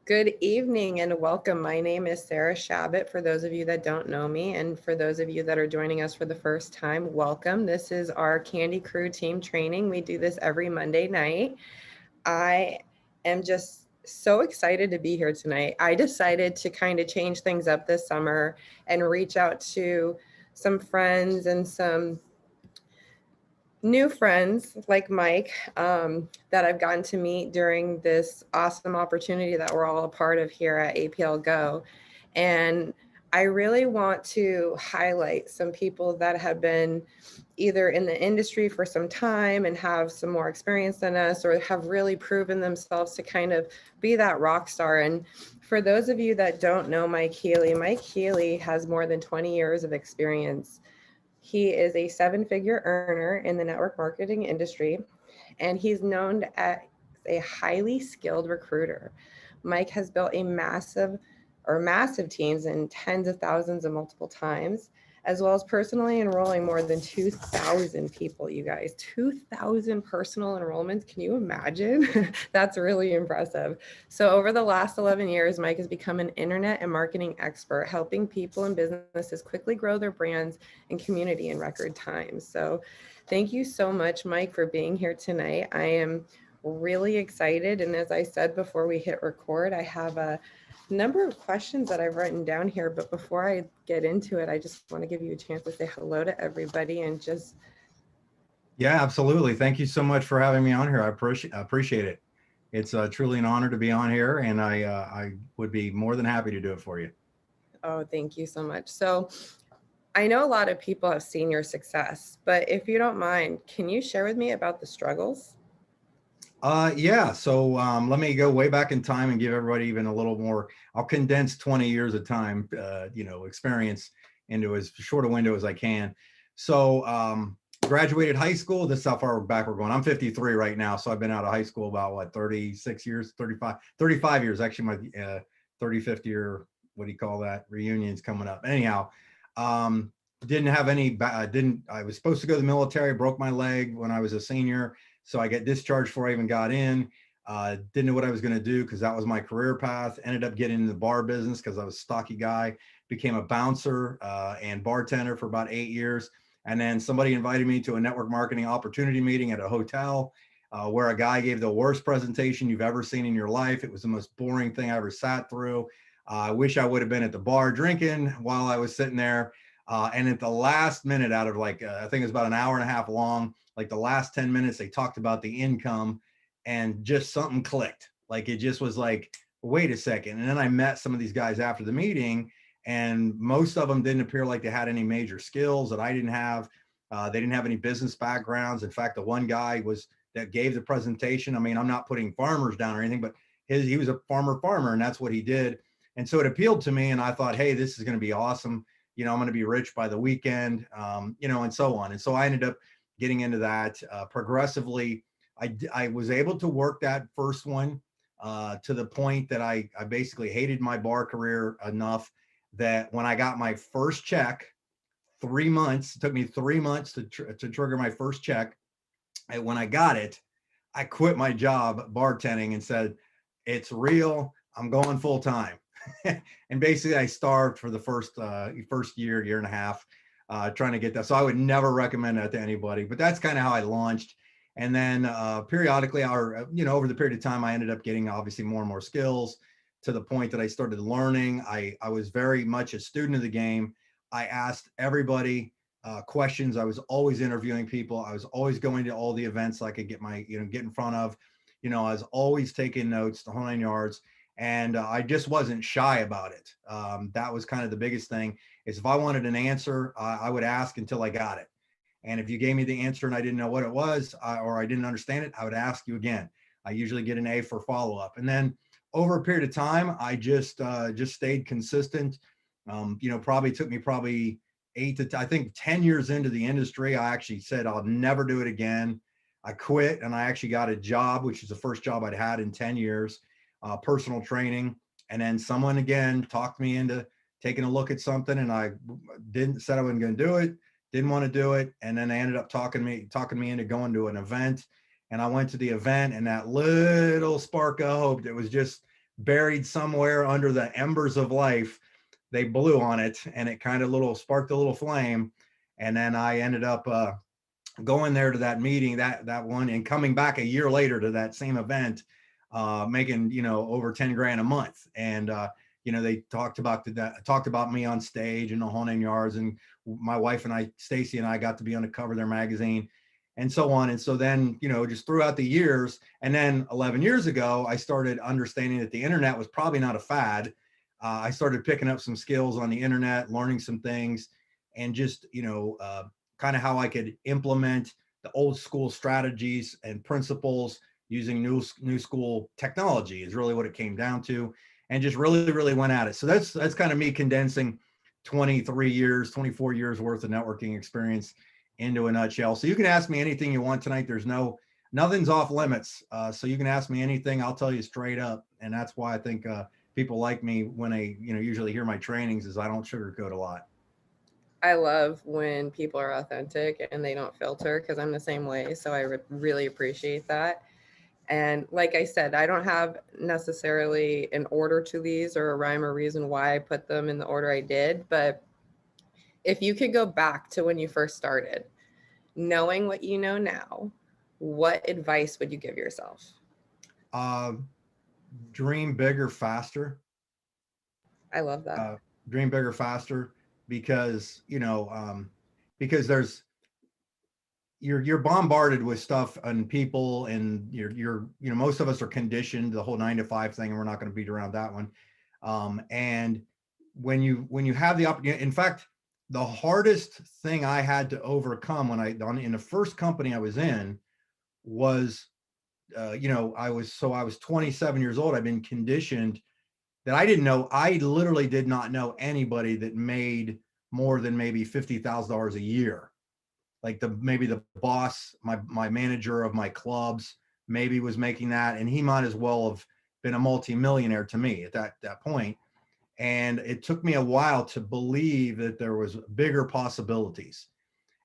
Good evening and welcome. My name is Sarah Shabbat. For those of you that don't know me, and for those of you that are joining us for the first time, welcome. This is our Candy Crew team training. We do this every Monday night. I am just so excited to be here tonight. I decided to kind of change things up this summer and reach out to some friends and some new friends like Mike that I've gotten to meet during this awesome opportunity that we're all a part of here at APL Go. And I really want to highlight some people that have been either in the industry for some time and have some more experience than us, or have really proven themselves to kind of be that rock star. And for those of you that don't know Mike Healy has more than 20 years of experience. He is a seven-figure earner in the network marketing industry, and he's known as a highly skilled recruiter. Mike has built massive teams and tens of thousands of multiple times, as well as personally enrolling more than 2,000 people, you guys. 2,000 personal enrollments. Can you imagine? That's really impressive. So over the last 11 years, Mike has become an internet and marketing expert, helping people and businesses quickly grow their brands and community in record time. So thank you so much, Mike, for being here tonight. I am really excited. And as I said before we hit record, I have a number of questions that I've written down here, but before I get into it, I just want to give you a chance to say hello to everybody and just. Yeah, absolutely. Thank you so much for having me on here. I appreciate it. It's truly an honor to be on here, and I would be more than happy to do it for you. Oh, thank you so much. So I know a lot of people have seen your success, but if you don't mind, can you share with me about the struggles? Yeah, so let me go way back in time and give everybody even a little more. I'll condense 20 years of time, experience into as short a window as I can. So graduated high school. This is how far back we're going. I'm 53 right now, so I've been out of high school about 36 years, 35 years. Actually, my 35th year, what do you call that? Reunion's coming up. Anyhow, didn't have any. I was supposed to go to the military. Broke my leg when I was a senior. So I got discharged before I even got in. Didn't know what I was going to do because that was my career path. Ended up getting in the bar business because I was a stocky guy. Became a bouncer and bartender for about 8 years. And then somebody invited me to a network marketing opportunity meeting at a hotel where a guy gave the worst presentation you've ever seen in your life. It was the most boring thing I ever sat through. I wish I would have been at the bar drinking while I was sitting there. And at the last minute out of I think it was about an hour and a half long, like the last 10 minutes, they talked about the income and just something clicked. Like it just was like, wait a second. And then I met some of these guys after the meeting, and most of them didn't appear like they had any major skills that I didn't have. They didn't have any business backgrounds. In fact, the one guy that gave the presentation. I mean, I'm not putting farmers down or anything, but he was a farmer, and that's what he did. And so it appealed to me, and I thought, hey, this is going to be awesome. I'm going to be rich by the weekend, and so on. And so I ended up getting into that progressively. I was able to work that first one to the point that I basically hated my bar career enough that when I got my first check, 3 months, it took me 3 months to trigger my first check. And when I got it, I quit my job bartending and said, it's real. I'm going full time. And basically I starved for the first year and a half trying to get that. So I would never recommend that to anybody, but that's kind of how I launched. And then periodically, over the period of time, I ended up getting obviously more and more skills to the point that I started learning. I was very much a student of the game. I asked everybody questions. I was always interviewing people. I was always going to all the events I could get get in front of. I was always taking notes, the whole 9 yards. And I just wasn't shy about it. That was kind of the biggest thing, is if I wanted an answer, I would ask until I got it. And if you gave me the answer and I didn't know what it was, or I didn't understand it, I would ask you again. I usually get an A for follow-up. And then over a period of time, I just stayed consistent. Probably took me 10 years into the industry. I actually said, I'll never do it again. I quit, and I actually got a job, which is the first job I'd had in 10 years. Personal training. And then someone again talked me into taking a look at something, and I said I wasn't going to do it, didn't want to do it. And then they ended up talking me into going to an event. And I went to the event, and that little spark of hope that was just buried somewhere under the embers of life. They blew on it, and it kind of sparked a little flame. And then I ended up going there to that meeting, that one, and coming back a year later to that same event, making, over 10 grand a month. And they talked about me on stage and the whole 9 yards. And my wife and I, Stacy and I, got to be on the cover of their magazine, and so on. And so then, just throughout the years, and then 11 years ago, I started understanding that the internet was probably not a fad. I started picking up some skills on the internet, learning some things, and just, kind of how I could implement the old school strategies and principles using new school technology is really what it came down to, and just really, really went at it. So that's kind of me condensing 23 years, 24 years worth of networking experience into a nutshell. So you can ask me anything you want tonight. There's nothing's off limits. So you can ask me anything. I'll tell you straight up. And that's why I think people like me when they, usually hear my trainings, is I don't sugarcoat a lot. I love when people are authentic and they don't filter, because I'm the same way. So I really appreciate that. And like I said, I don't have necessarily an order to these or a rhyme or reason why I put them in the order I did. But if you could go back to when you first started, knowing what you know now, what advice would you give yourself? Dream bigger, faster. I love that. Dream bigger, faster, because, because you're bombarded with stuff and people, and you're most of us are conditioned the whole 9 to 5 thing, and we're not going to beat around that one. And when you have the opportunity, in fact, the hardest thing I had to overcome in the first company I was in was, I was 27 years old. I've been conditioned that I literally did not know anybody that made more than maybe $50,000 a year. Like maybe the boss, my manager of my clubs maybe was making that, and he might as well have been a multi-millionaire to me at that point. And it took me a while to believe that there was bigger possibilities.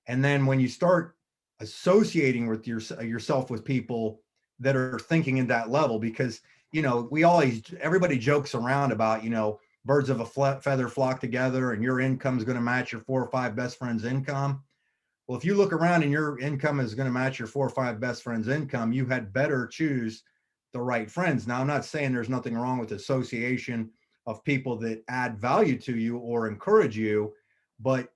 And then when you start associating with yourself with people that are thinking in that level, because, everybody jokes around about, birds of a feather flock together, and your income is going to match your 4 or 5 best friends' income. Well, if you look around and your income is going to match your 4 or 5 best friends' income, you had better choose the right friends. Now, I'm not saying there's nothing wrong with association of people that add value to you or encourage you, but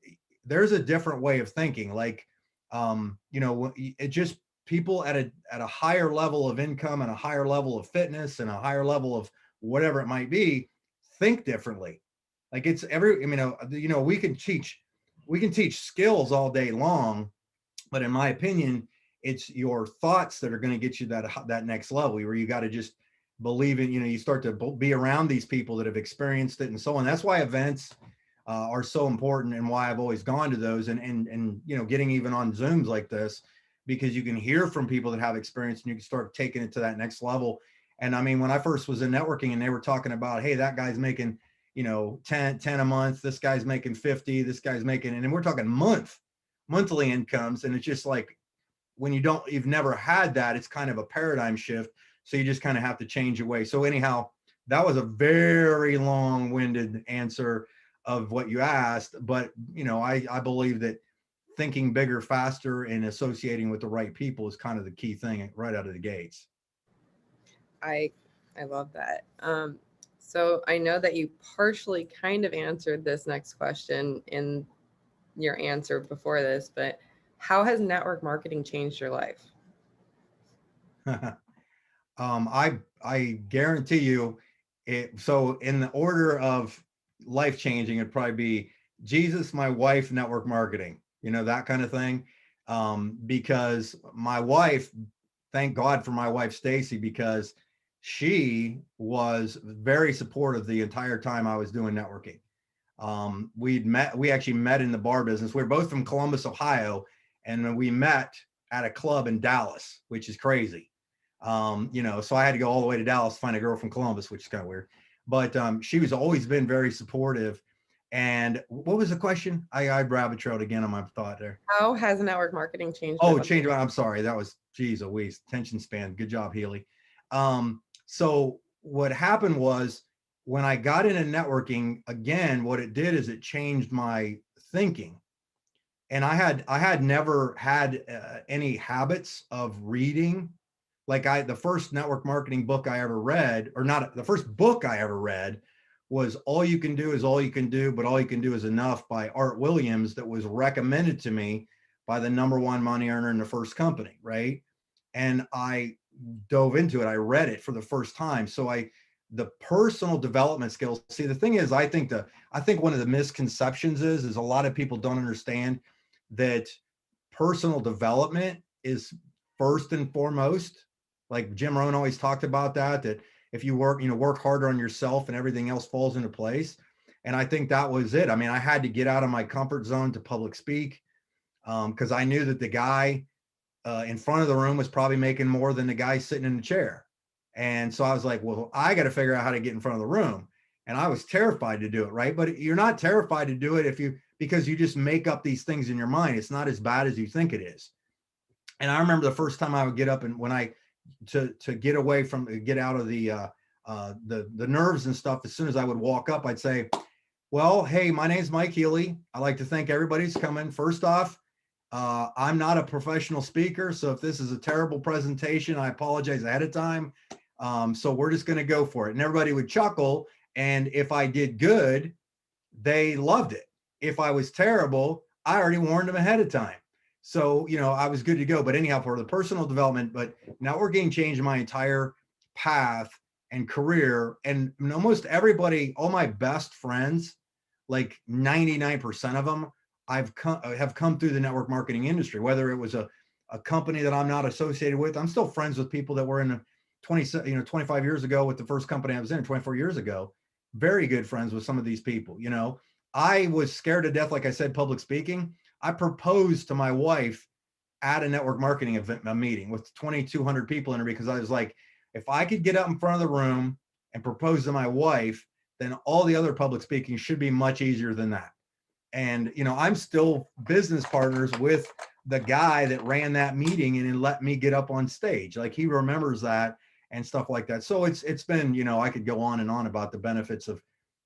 there's a different way of thinking. Like, it just people at a higher level of income and a higher level of fitness and a higher level of whatever it might be, think differently. Like it's we can teach skills all day long, but in my opinion, it's your thoughts that are going to get you that next level, where you got to just believe in, you start to be around these people that have experienced it and so on. That's why events are so important, and why I've always gone to those, and getting even on Zooms like this, because you can hear from people that have experience and you can start taking it to that next level. And I mean, when I first was in networking and they were talking about, hey, that guy's making 10 a month, this guy's making 50, this guy's making, and then we're talking monthly incomes. And it's just like, when you've never had that, it's kind of a paradigm shift. So you just kind of have to change your way. So anyhow, that was a very long-winded answer of what you asked, but I believe that thinking bigger, faster, and associating with the right people is kind of the key thing right out of the gates. I love that. So I know that you partially kind of answered this next question in your answer before this, but how has network marketing changed your life? I guarantee you it. So in the order of life changing, it'd probably be Jesus, my wife, network marketing, that kind of thing. Because my wife, thank God for my wife, Stacy, because she was very supportive the entire time I was doing networking. We actually met in the bar business. We're both from Columbus, Ohio, and we met at a club in Dallas, which is crazy. So I had to go all the way to Dallas to find a girl from Columbus, which is kind of weird. But she was always been very supportive. And what was the question? I rabbit trailed again on my thought there. How has network marketing changed? I'm sorry. That was, geez, a waste. Attention span. Good job, Healy. So what happened was when I got into networking again, what it did is it changed my thinking. And I had never had any habits of reading. Like the first network marketing book I ever read, or not the first book I ever read, was All You Can Do Is All You Can Do, but All You Can Do Is Enough by Art Williams, that was recommended to me by the #1 money earner in the first company, right? And I dove into it. I read it for the first time. So the personal development skills. See, the thing is, I think one of the misconceptions is a lot of people don't understand that personal development is first and foremost. Like Jim Rohn always talked about that if you work harder on yourself and everything else falls into place. And I think that was it. I mean, I had to get out of my comfort zone to public speak, because I knew that the guy in front of the room was probably making more than the guy sitting in the chair. And so I was like, well, I got to figure out how to get in front of the room. And I was terrified to do it, right? But you're not terrified to do it because you just make up these things in your mind. It's not as bad as you think it is. And I remember the first time I would get up and to get out of the nerves and stuff, as soon as I would walk up, I'd say, well, hey, my name's Mike Healy. I'd like to thank everybody who's coming. First off, I'm not a professional speaker, so if this is a terrible presentation, I apologize ahead of time. So we're just going to go for it. And everybody would chuckle. And if I did good, they loved it. If I was terrible, I already warned them ahead of time. So, I was good to go. But anyhow, for the personal development, but networking changed my entire path and career. And almost everybody, all my best friends, like 99% of them, have come through the network marketing industry. Whether it was a company that I'm not associated with, I'm still friends with people that were in 25 years ago with the first company I was in, 24 years ago. Very good friends with some of these people. I was scared to death, like I said, public speaking. I proposed to my wife at a network marketing event, a meeting with 2,200 people in it, because I was like, if I could get up in front of the room and propose to my wife, then all the other public speaking should be much easier than that. And, I'm still business partners with the guy that ran that meeting and let me get up on stage. Like, he remembers that and stuff like that. So it's been, I could go on and on about the benefits of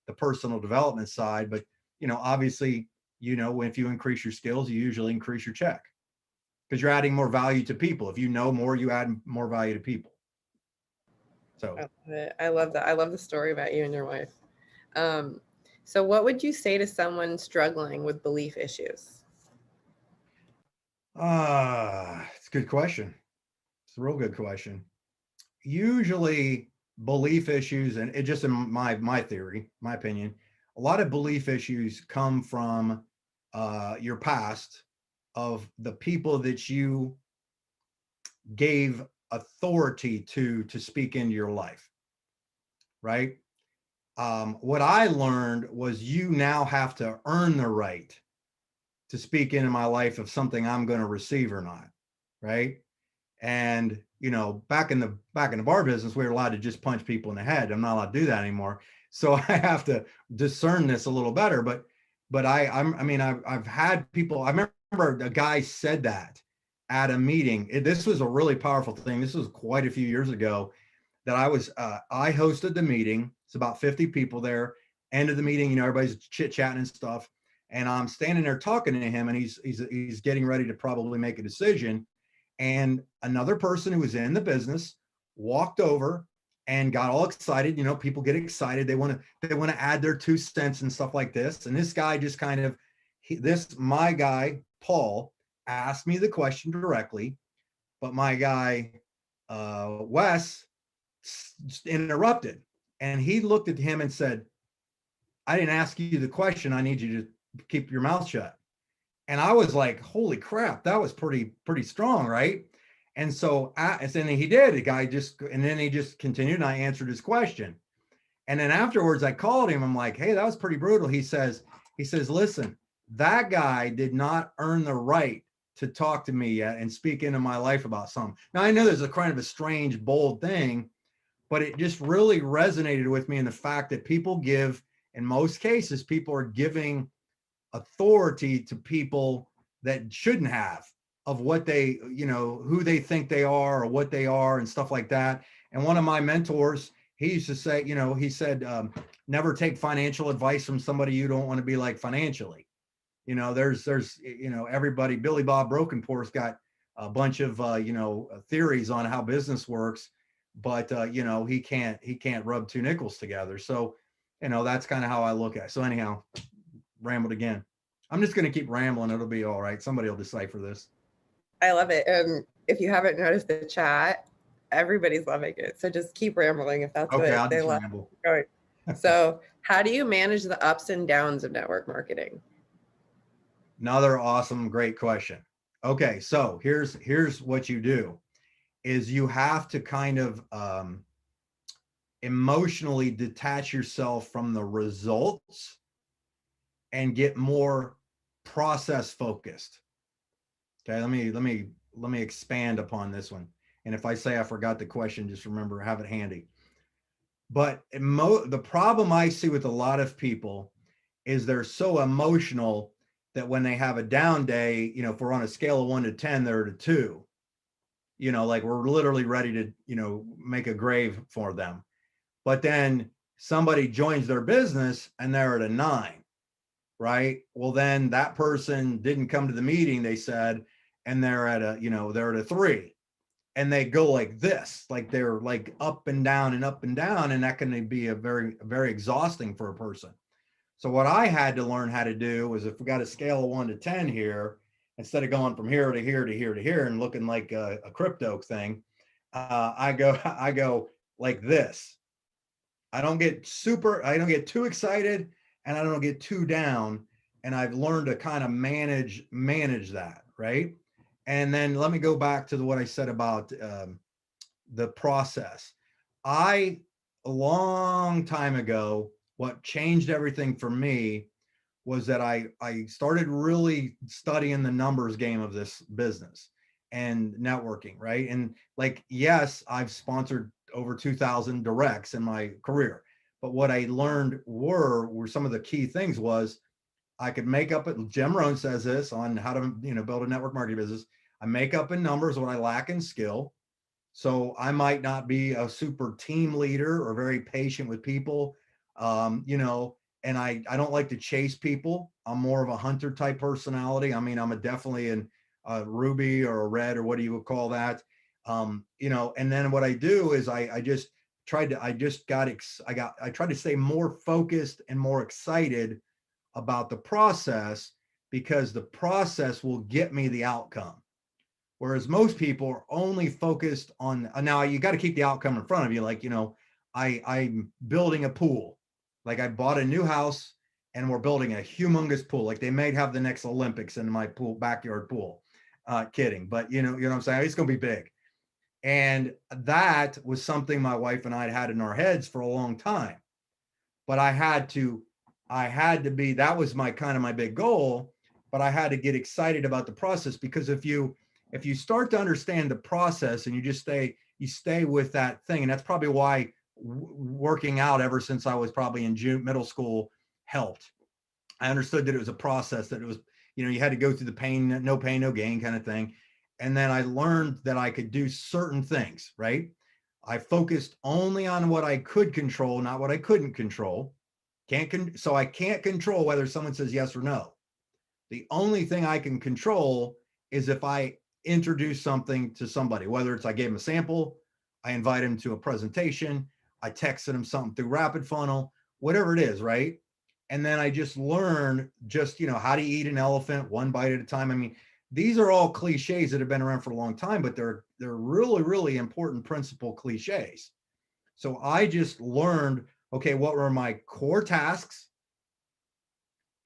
the personal development side, but, obviously, if you increase your skills, you usually increase your check because you're adding more value to people. If you know more, you add more value to people. So I love that. I love the story about you and your wife. So what would you say to someone struggling with belief issues? It's a good question. It's a real good question. Usually belief issues, and it just in my theory, my opinion, a lot of belief issues come from your past, of the people that you gave authority to speak into your life, right? What I learned was you now have to earn the right to speak into my life of something I'm going to receive or not, right? And back in the bar business, we were allowed to just punch people in the head. I'm not allowed to do that anymore, so I have to discern this a little better. But I've had people. I remember a guy said that at a meeting. This was a really powerful thing. This was quite a few years ago. That I hosted the meeting. It's about 50 people there. End of the meeting, everybody's chit-chatting and stuff. And I'm standing there talking to him, and he's getting ready to probably make a decision. And another person who was in the business walked over and got all excited. People get excited. They want to add their 2 cents and stuff like this. And this guy just my guy, Paul, asked me the question directly, but my guy, Wes, interrupted. And he looked at him and said, I didn't ask you the question. I need you to keep your mouth shut. And I was like, holy crap, that was pretty strong, right? And so then he did. The guy he just continued, and I answered his question. And then afterwards, I called him. I'm like, hey, that was pretty brutal. He says, listen, that guy did not earn the right to talk to me yet and speak into my life about something. Now, I know there's a kind of a strange, bold thing, but it just really resonated with me in the fact that in most cases, people are giving authority to people that shouldn't have, of what they, who they think they are or what they are and stuff like that. And one of my mentors, he used to say, he said, never take financial advice from somebody you don't want to be like financially. There's everybody, Billy Bob Brokenpour's got a bunch of theories on how business works, but he can't rub two nickels together. So that's kind of how I look at it. So anyhow, rambled again. I'm just going to keep rambling. It'll be all right. Somebody will decipher this. I love it. If you haven't noticed the chat, everybody's loving it. So just keep rambling if that's Okay, what I'll they just love. ramble. So how do you manage the ups and downs of network marketing? Another awesome, great question. Okay, so here's what you do is you have to kind of emotionally detach yourself from the results and get more process focused. Okay, let me expand upon this one. And if I say I forgot the question, just remember, have it handy. But the problem I see with a lot of people is they're so emotional that when they have a down day, if we're on a scale of 1 to 10, they're at a 2. Like we're literally ready to, make a grave for them. But then somebody joins their business and they're at a 9, right? Well, then that person didn't come to the meeting, they said, and they're at a 3. And they go like this, like they're like up and down and up and down. And that can be a very, very exhausting for a person. So what I had to learn how to do was, if we got a scale of 1 to 10 here, instead of going from here to here to here to here and looking like a crypto thing, I go like this. I don't get too excited and I don't get too down. And I've learned to kind of manage that, right? And then let me go back to what I said about the process. A long time ago, what changed everything for me was that I started really studying the numbers game of this business and networking, right? And like, yes, I've sponsored over 2,000 directs in my career, but what I learned were some of the key things was I could make up it. Jim Rohn says this on how to, build a network marketing business. I make up in numbers what I lack in skill. So I might not be a super team leader or very patient with people, and I don't like to chase people. I'm more of a hunter type personality. I mean, I'm definitely a Ruby or a red, or what do you call that? And then what I do is I tried to stay more focused and more excited about the process, because the process will get me the outcome. Whereas most people are only focused on, now you got to keep the outcome in front of you. Like, I'm building a pool. Like I bought a new house and we're building a humongous pool. Like they may have the next Olympics in my pool, backyard pool. Kidding. But you know what I'm saying? It's going to be big. And that was something my wife and I had in our heads for a long time. But I had to be, that was my kind of my big goal, but I had to get excited about the process, because if you start to understand the process and you stay with that thing. And that's probably why working out ever since I was probably in middle school helped. I understood that it was a process, that it was, you had to go through the pain, no gain kind of thing. And then I learned that I could do certain things, right? I focused only on what I could control, not what I couldn't control. So I can't control whether someone says yes or no. The only thing I can control is if I introduce something to somebody, whether it's I gave them a sample, I invite them to a presentation, I texted them something through Rapid Funnel, whatever it is, right? And then I just learn how to eat an elephant one bite at a time. I mean, these are all cliches that have been around for a long time, but they're really, really important principle cliches. So I just learned, okay, what were my core tasks?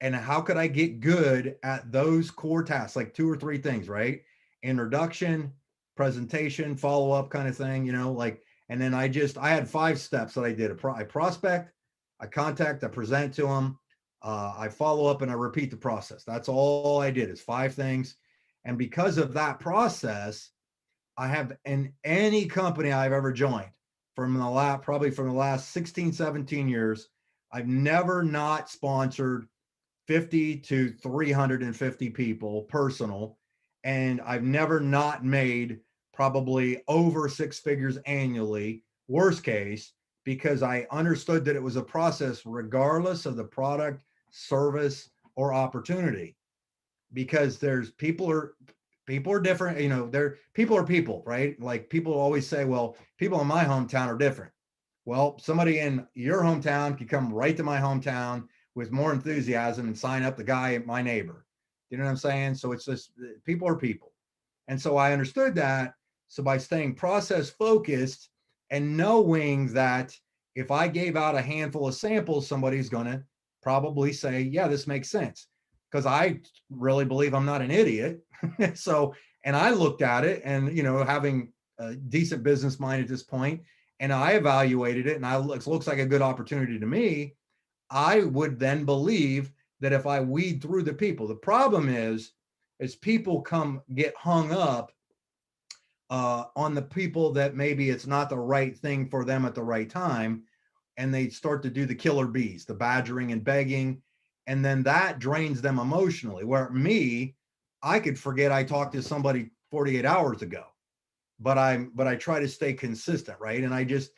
And how could I get good at those core tasks, like 2 or 3 things, right? Introduction, presentation, follow-up kind of thing, and then I had 5 steps that I did. I prospect, I contact, I present to them, I follow up, and I repeat the process. That's all I did, is 5 things. And because of that process, I have, in any company I've ever joined probably from the last 16, 17 years, I've never not sponsored 50 to 350 people personal. And I've never not made probably over 6 figures annually, worst case, because I understood that it was a process regardless of the product, service, or opportunity. Because there's people are different, you know, people are people, right? Like people always say, well, people in my hometown are different. Well, somebody in your hometown could come right to my hometown with more enthusiasm and sign up the guy, my neighbor. You know what I'm saying? So it's just people are people. And so I understood that. So by staying process focused and knowing that if I gave out a handful of samples, somebody's going to probably say, yeah, this makes sense. Because I really believe I'm not an idiot. So, and I looked at it and, you know, having a decent business mind at this point, and I evaluated it and it looks like a good opportunity to me. I would then believe that if I weed through the people, the problem is people get hung up on the people that maybe it's not the right thing for them at the right time. And they start to do the killer bees, the badgering and begging. And then that drains them emotionally. Where me, I could forget I talked to somebody 48 hours ago, but I try to stay consistent. Right. And that's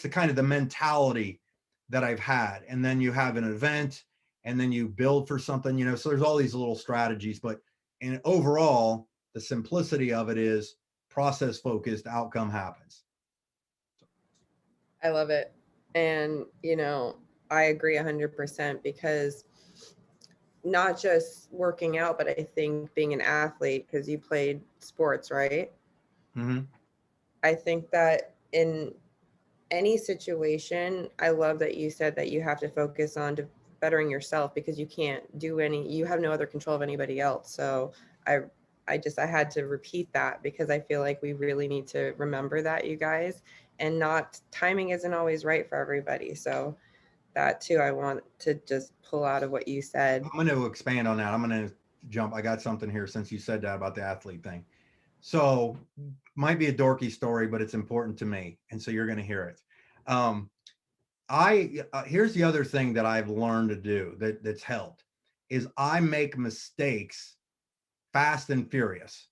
the kind of the mentality that I've had. And then you have an event and then you build for something, you know, so there's all these little strategies, but in overall, the simplicity of it is process focused, outcome happens. I love it. And, you know, I agree 100% because not just working out, but I think being an athlete, because you played sports, right? Mm-hmm. I think that in any situation, I love that you said that you have to focus on bettering yourself because you have no other control of anybody else. So I had to repeat that because I feel like we really need to remember that, you guys, and timing isn't always right for everybody. So that too, I want to just pull out of what you said. I'm going to expand on that. I'm going to jump. I got something here since you said that about the athlete thing. So might be a dorky story, but it's important to me. And so you're going to hear it. Here's the other thing that I've learned to do that's helped is I make mistakes fast and furious.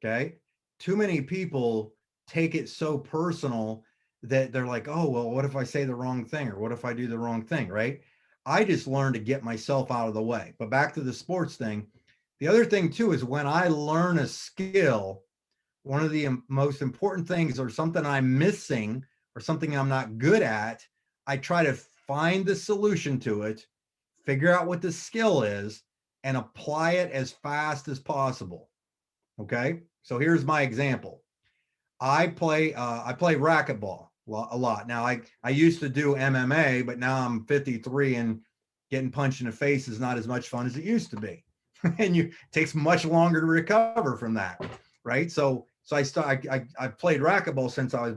Okay. Too many people take it so personal that they're like, oh, well, what if I say the wrong thing? Or what if I do the wrong thing? Right. I just learned to get myself out of the way. But back to the sports thing. The other thing too is when I learn a skill, one of the most important things or something I'm missing or something I'm not good at, I try to find the solution to it, figure out what the skill is, and apply it as fast as possible. Okay. So here's my example. I play racquetball a lot. Now I used to do MMA, but now I'm 53 and getting punched in the face is not as much fun as it used to be. And it takes much longer to recover from that. Right. So I played racquetball since I was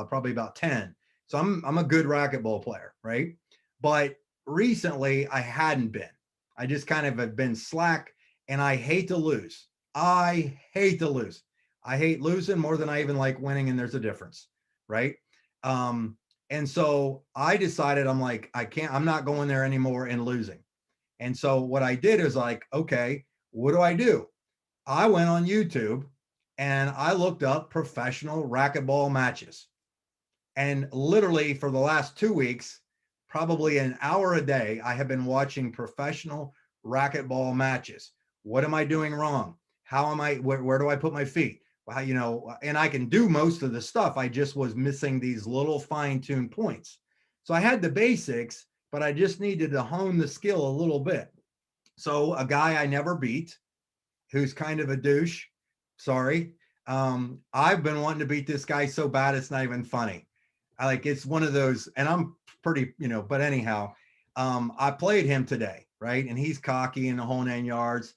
probably about 10. So I'm a good racquetball player. Right. But recently I hadn't been. I just kind of have been slack, and I hate to lose. I hate to lose. I hate losing more than I even like winning, and there's a difference, right? And so I decided I'm not going there anymore and losing. And so what I did is like, okay, what do? I went on YouTube and I looked up professional racquetball matches. And literally for the last 2 weeks, probably an hour a day, I have been watching professional racquetball matches. What am I doing wrong? Where do I put my feet? Well, you know, and I can do most of the stuff. I just was missing these little fine-tuned points. So I had the basics, but I just needed to hone the skill a little bit. So a guy I never beat, who's kind of a douche, sorry. I've been wanting to beat this guy so bad, it's not even funny. It's one of those, and I'm pretty, you know, but anyhow, I played him today, right? And he's cocky in the whole 9 yards.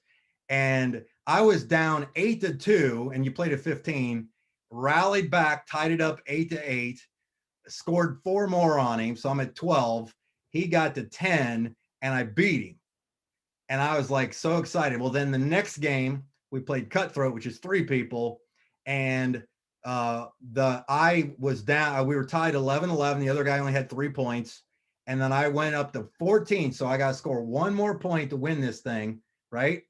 And I was down 8-2, and you played at 15, rallied back, tied it up 8-8, scored 4 more on him. So I'm at 12. He got to 10, and I beat him. And I was like so excited. Well, then the next game we played cutthroat, which is 3 people. And I was down, we were tied 11-11. The other guy only had 3 points. And then I went up to 14. So I got to score 1 more point to win this thing. Right.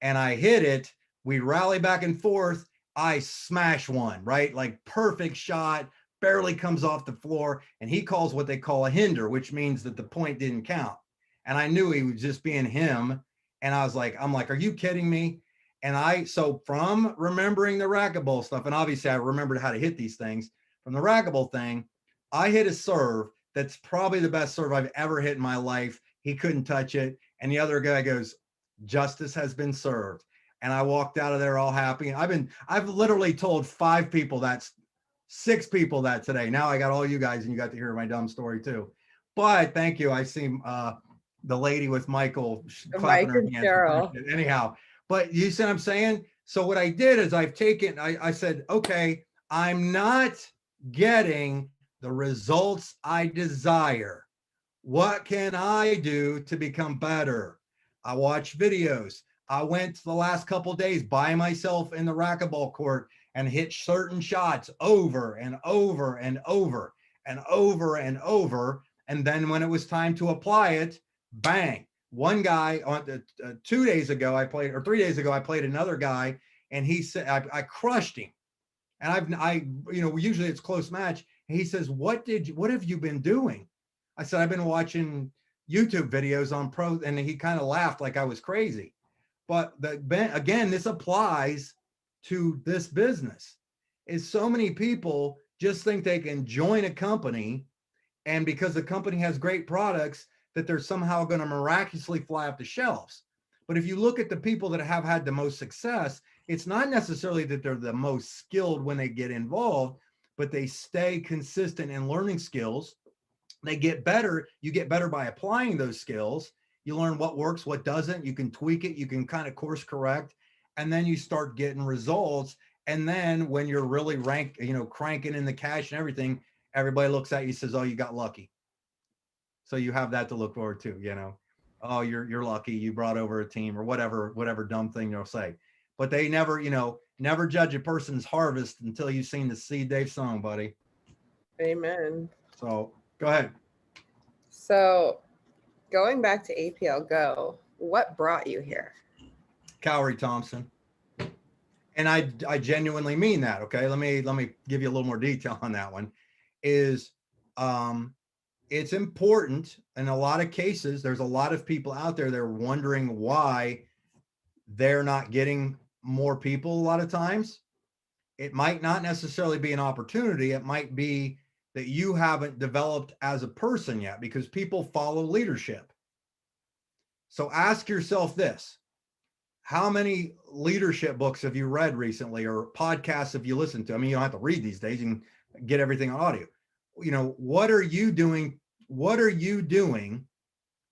And I hit it. We rally back and forth. I smash one, right? Like perfect shot, barely comes off the floor, and he calls what they call a hinder, which means that the point didn't count. And I knew he was just being him. And I'm like, are you kidding me? And so from remembering the racquetball stuff, and obviously I remembered how to hit these things from the racquetball thing, I hit a serve that's probably the best serve I've ever hit in my life. He couldn't touch it. And the other guy goes, justice has been served. And I walked out of there all happy. I've literally told 5 people that's 6 people that today. Now I got all you guys, and you got to hear my dumb story too. But thank you. I see the lady with Michael clapping her hands. Anyhow, but you see what I'm saying? So what I did is I said, okay, I'm not getting the results I desire. What can I do to become better? I watched videos. I went the last couple of days by myself in the racquetball court and hit certain shots over and over and over and over and over. And then when it was time to apply it, bang. One guy on 2 days ago, I played another guy, and he said, I crushed him. And usually it's close match. And he says, what have you been doing? I said, I've been watching YouTube videos on pro, and he kind of laughed like I was crazy. But again, this applies to this business. Is so many people just think they can join a company, and because the company has great products, that they're somehow going to miraculously fly off the shelves. But if you look at the people that have had the most success, it's not necessarily that they're the most skilled when they get involved, but they stay consistent in learning skills. They get better. You get better by applying those skills. You learn what works, what doesn't. You can tweak it. You can kind of course correct. And then you start getting results. And then when you're really cranking in the cash and everything, everybody looks at you and says, oh, you got lucky. So you have that to look forward to, oh, you're lucky. You brought over a team, or whatever dumb thing they'll say. But they never judge a person's harvest until you've seen the seed they've sown, buddy. Amen. So go ahead. So going back to APL Go, what brought you here? Cowrie Thompson. And I genuinely mean that. Okay. Let me give you a little more detail on that one. It's important in a lot of cases. There's a lot of people out there that are wondering why they're not getting more people. A lot of times it might not necessarily be an opportunity. It might be that you haven't developed as a person yet, because people follow leadership. So ask yourself this: how many leadership books have you read recently, or podcasts have you listened to? I mean, you don't have to read these days. You can get everything on audio. What are you doing? What are you doing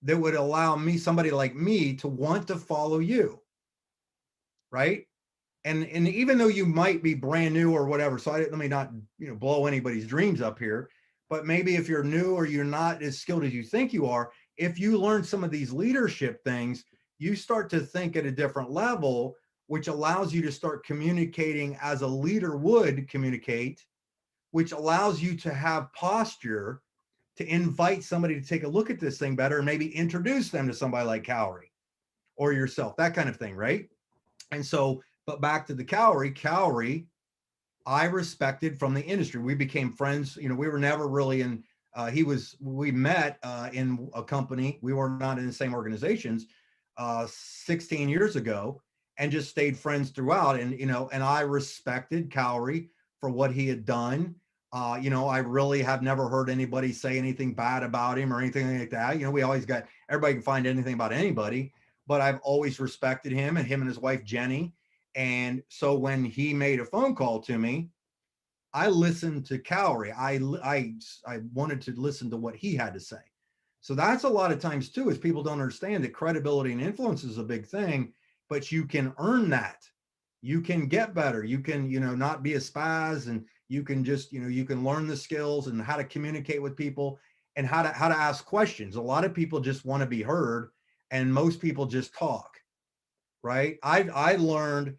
that would allow somebody like me, to want to follow you? Right. And even though you might be brand new or whatever, so let me not, blow anybody's dreams up here, but maybe if you're new or you're not as skilled as you think you are, if you learn some of these leadership things, you start to think at a different level, which allows you to start communicating as a leader would communicate, which allows you to have posture to invite somebody to take a look at this thing better, and maybe introduce them to somebody like Cowrie or yourself, that kind of thing, right? And so, but back to the Cowrie, I respected from the industry. We became friends. We were never really in, we met in a company. We were not in the same organizations 16 years ago, and just stayed friends throughout. And, and I respected Cowrie for what he had done. I really have never heard anybody say anything bad about him or anything like that. We always everybody can find anything about anybody, but I've always respected him and his wife, Jenny. And so when he made a phone call to me, I listened to Cowrie. I wanted to listen to what he had to say. So that's a lot of times too, is people don't understand that credibility and influence is a big thing, but you can earn that. You can get better. You can, not be a spaz, and you can just, you can learn the skills and how to communicate with people and how to ask questions. A lot of people just want to be heard, and most people just talk, right? I learned,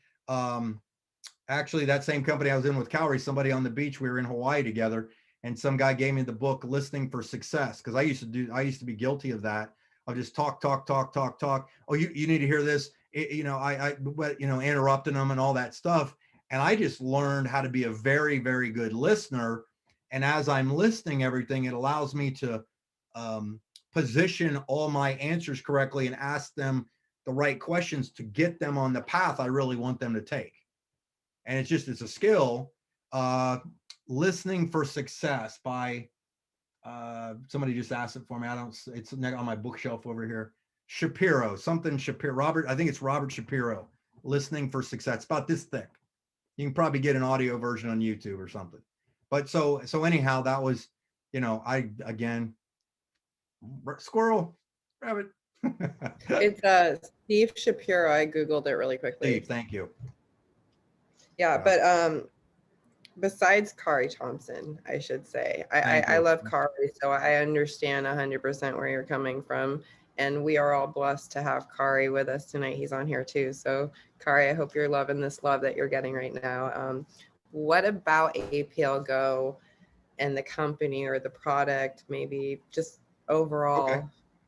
actually that same company I was in with Cowrie, somebody on the beach, we were in Hawaii together, and some guy gave me the book Listening for Success, because I used to be guilty of that. I'll just talk. Oh, you need to hear this. Interrupting them and all that stuff. And I just learned how to be a very, very good listener. And as I'm listening everything, it allows me to position all my answers correctly and ask them the right questions to get them on the path I really want them to take. And it's a skill. Listening for Success by somebody just asked it for me. It's on my bookshelf over here. Shapiro, Robert, I think it's Robert Shapiro. Listening for Success. It's about this thick. You can probably get an audio version on YouTube or something. But so anyhow, that was, again, squirrel, rabbit. It's Steve Shapiro. I Googled it really quickly. Steve, thank you. Yeah, but besides Kari Thompson, I should say, I love Kari, so I understand 100% where you're coming from. And we are all blessed to have Kari with us tonight. He's on here too. So Kari, I hope you're loving this love that you're getting right now. What about APL Go and the company or the product, maybe just overall? Okay.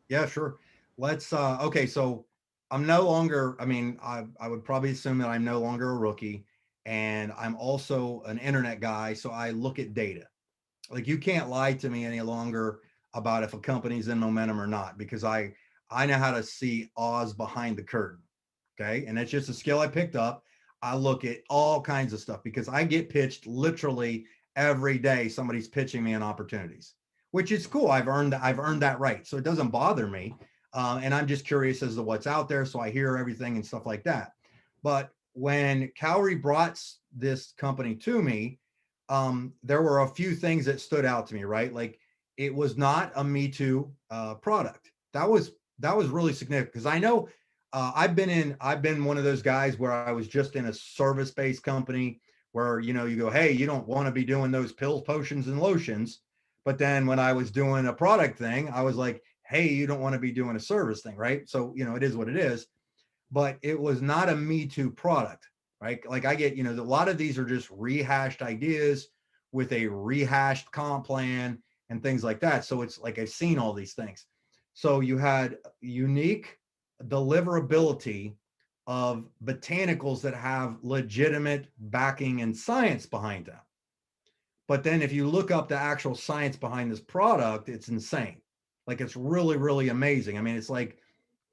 Yeah, sure. Let's, okay. So I'm no longer, I would probably assume that I'm no longer a rookie, and I'm also an internet guy. So I look at data. Like, you can't lie to me any longer about if a company's in momentum or not, because I know how to see Oz behind the curtain. Okay. And that's just a skill I picked up. I look at all kinds of stuff because I get pitched literally every day. Somebody's pitching me on opportunities, which is cool. I've earned that right. So it doesn't bother me. And I'm just curious as to what's out there. So I hear everything and stuff like that. But when Cowrie brought this company to me, there were a few things that stood out to me, right? Like, it was not a Me Too product. That was really significant, because I know I've been one of those guys where I was just in a service-based company where, you go, hey, you don't want to be doing those pills, potions, and lotions. But then when I was doing a product thing, I was like, hey, you don't want to be doing a service thing, right? So, it is what it is. But it was not a Me Too product, right? Like, I get, a lot of these are just rehashed ideas with a rehashed comp plan and things like that. So it's like, I've seen all these things. So you had unique deliverability of botanicals that have legitimate backing and science behind them. But then if you look up the actual science behind this product, it's insane. Like, it's really, really amazing. I mean, it's like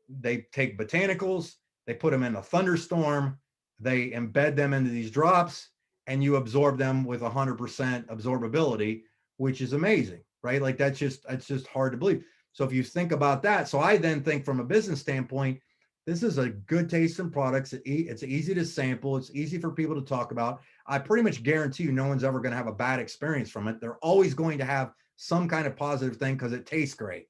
they take botanicals, they put them in a thunderstorm, they embed them into these drops, and you absorb them with 100% absorbability, which is amazing, right? Like, that's just hard to believe. So if you think about that, so I then think from a business standpoint, this is a good tasting product. It's easy to sample. It's easy for people to talk about. I pretty much guarantee you no one's ever going to have a bad experience from it. They're always going to have some kind of positive thing because it tastes great.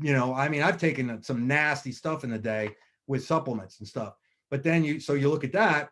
I've taken some nasty stuff in the day with supplements and stuff. But then you look at that.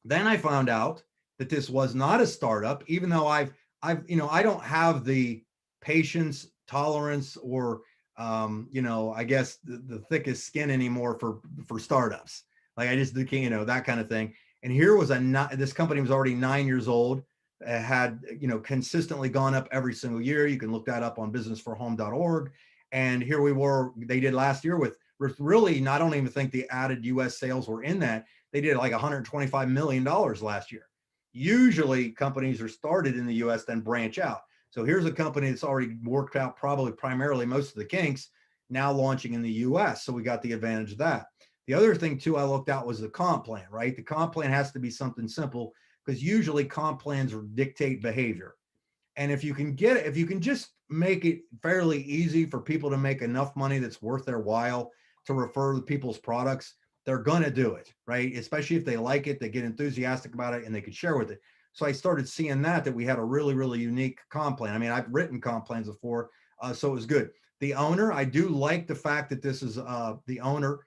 Then I found out that this was not a startup, even though I don't have the patience, tolerance, or I guess the thickest skin anymore for startups. Like, I just can't, that kind of thing. And here was this company was already 9 years old, had consistently gone up every single year. You can look that up on businessforhome.org. And here we were, they did last year with really, I don't even think the added US sales were in that. They did like $125 million last year. Usually companies are started in the US, then branch out. So here's a company that's already worked out probably primarily most of the kinks, now launching in the US. So we got the advantage of that. The other thing too I looked at was the comp plan, right? The comp plan has to be something simple, because usually comp plans dictate behavior. And if you can just make it fairly easy for people to make enough money that's worth their while to refer to people's products, they're going to do it, right? Especially if they like it, they get enthusiastic about it, and they could share with it. So I started seeing that we had a really, really unique comp plan. I've written comp plans before, so it was good. The owner, I do like the fact that this is the owner,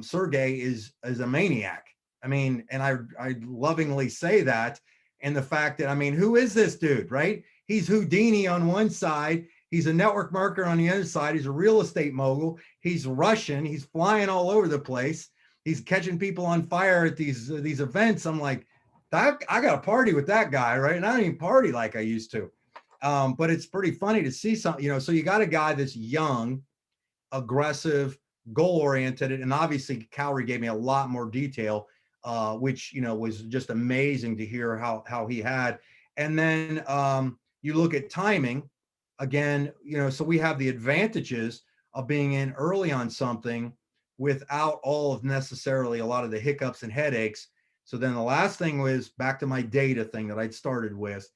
Sergey, is a maniac. And I lovingly say that. And the fact that, who is this dude, right? He's Houdini on one side. He's a network marketer on the other side. He's a real estate mogul. He's Russian. He's flying all over the place. He's catching people on fire at these events. I'm like, I got to party with that guy, right? And I don't even party like I used to. But it's pretty funny to see something, so you got a guy that's young, aggressive, goal-oriented, and obviously Cowrie gave me a lot more detail, which, was just amazing to hear how he had. And then you look at timing again, so we have the advantages of being in early on something without all of necessarily a lot of the hiccups and headaches. So then the last thing was back to my data thing that I'd started with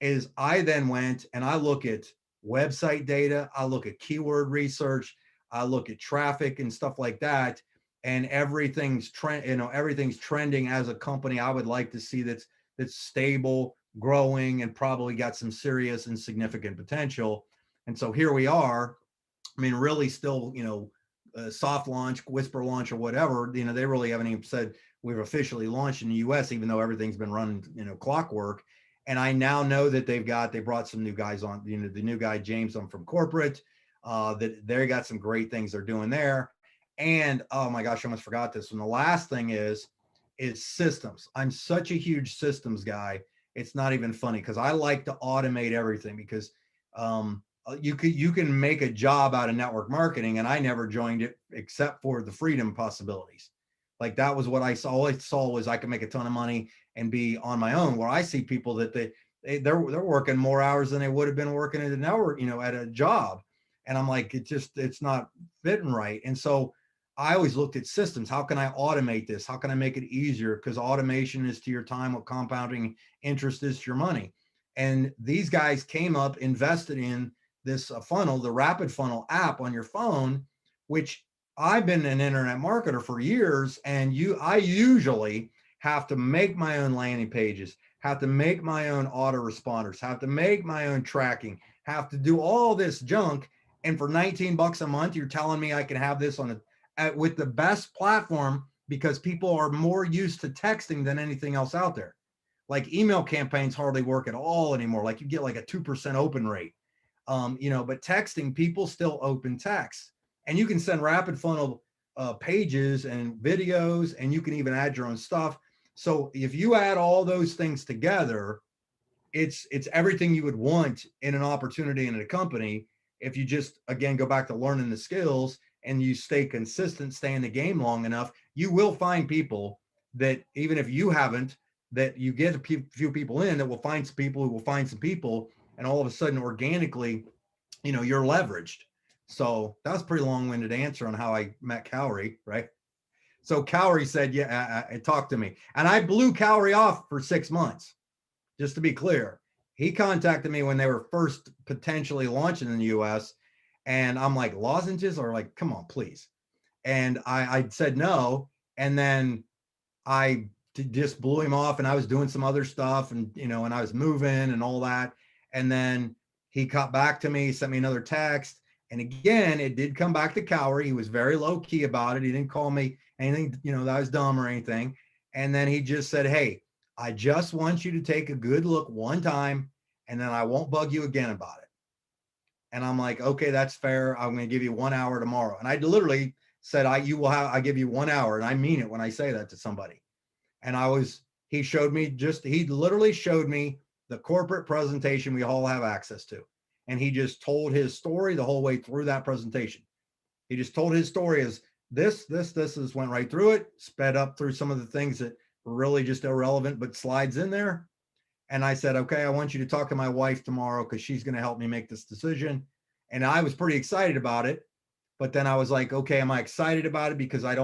is I then went and I look at website data, I look at keyword research, I look at traffic and stuff like that. And everything's everything's trending as a company I would like to see that's stable, growing, and probably got some serious and significant potential. And so here we are. I mean, really still, soft launch, whisper launch, or whatever. They really haven't even said we've officially launched in the US, even though everything's been running, clockwork. And I now know that they brought some new guys on, the new guy, James, on from corporate, that they got some great things they're doing there. And oh my gosh, I almost forgot this one. The last thing is systems. I'm such a huge systems guy. It's not even funny because I like to automate everything because you can make a job out of network marketing, and I never joined it except for the freedom possibilities. Like that was what I saw. All I saw was I could make a ton of money and be on my own. Where I see people that they're working more hours than they would have been working at a network, at a job, and I'm like, it's not fitting right. And so I always looked at systems. How can I automate this? How can I make it easier? Because automation is to your time, what compounding interest is to your money. And these guys came up, invested in this funnel, the Rapid Funnel app on your phone, which I've been an internet marketer for years. And I usually have to make my own landing pages, have to make my own autoresponders, have to make my own tracking, have to do all this junk. And for $19 a month, you're telling me I can have this with the best platform because people are more used to texting than anything else out there. Like email campaigns hardly work at all anymore. Like you get like a 2% open rate, but texting, people still open text, and you can send rapid funnel pages and videos, and you can even add your own stuff. So if you add all those things together, it's everything you would want in an opportunity in a company. If you just, again, go back to learning the skills and you stay consistent, stay in the game long enough, you will find people that, even if you haven't, that you get a few people in that will find some people who will find some people, and all of a sudden organically, you're leveraged. So that was a pretty long-winded answer on how I met Cowrie, right? So Cowrie said, yeah, talk to me. And I blew Cowrie off for 6 months, just to be clear. He contacted me when they were first potentially launching in the US. And I'm like, lozenges? Or like, come on, please. And I said no. And then I just blew him off, and I was doing some other stuff, and, and I was moving and all that. And then he got back to me, sent me another text. And again, it did come back to Cowrie. He was very low key about it. He didn't call me anything, that I was dumb or anything. And then he just said, hey, I just want you to take a good look one time, and then I won't bug you again about it. And I'm like, okay, that's fair. I'm going to give you 1 hour tomorrow. And I literally said, I give you 1 hour. And I mean it when I say that to somebody. And he literally showed me the corporate presentation we all have access to. And he just told his story the whole way through that presentation. He just told his story as this went right through it, sped up through some of the things that were really just irrelevant, but slides in there. And I said, okay, I want you to talk to my wife tomorrow because she's going to help me make this decision. And I was pretty excited about it. But then I was like, okay, am I excited about it because I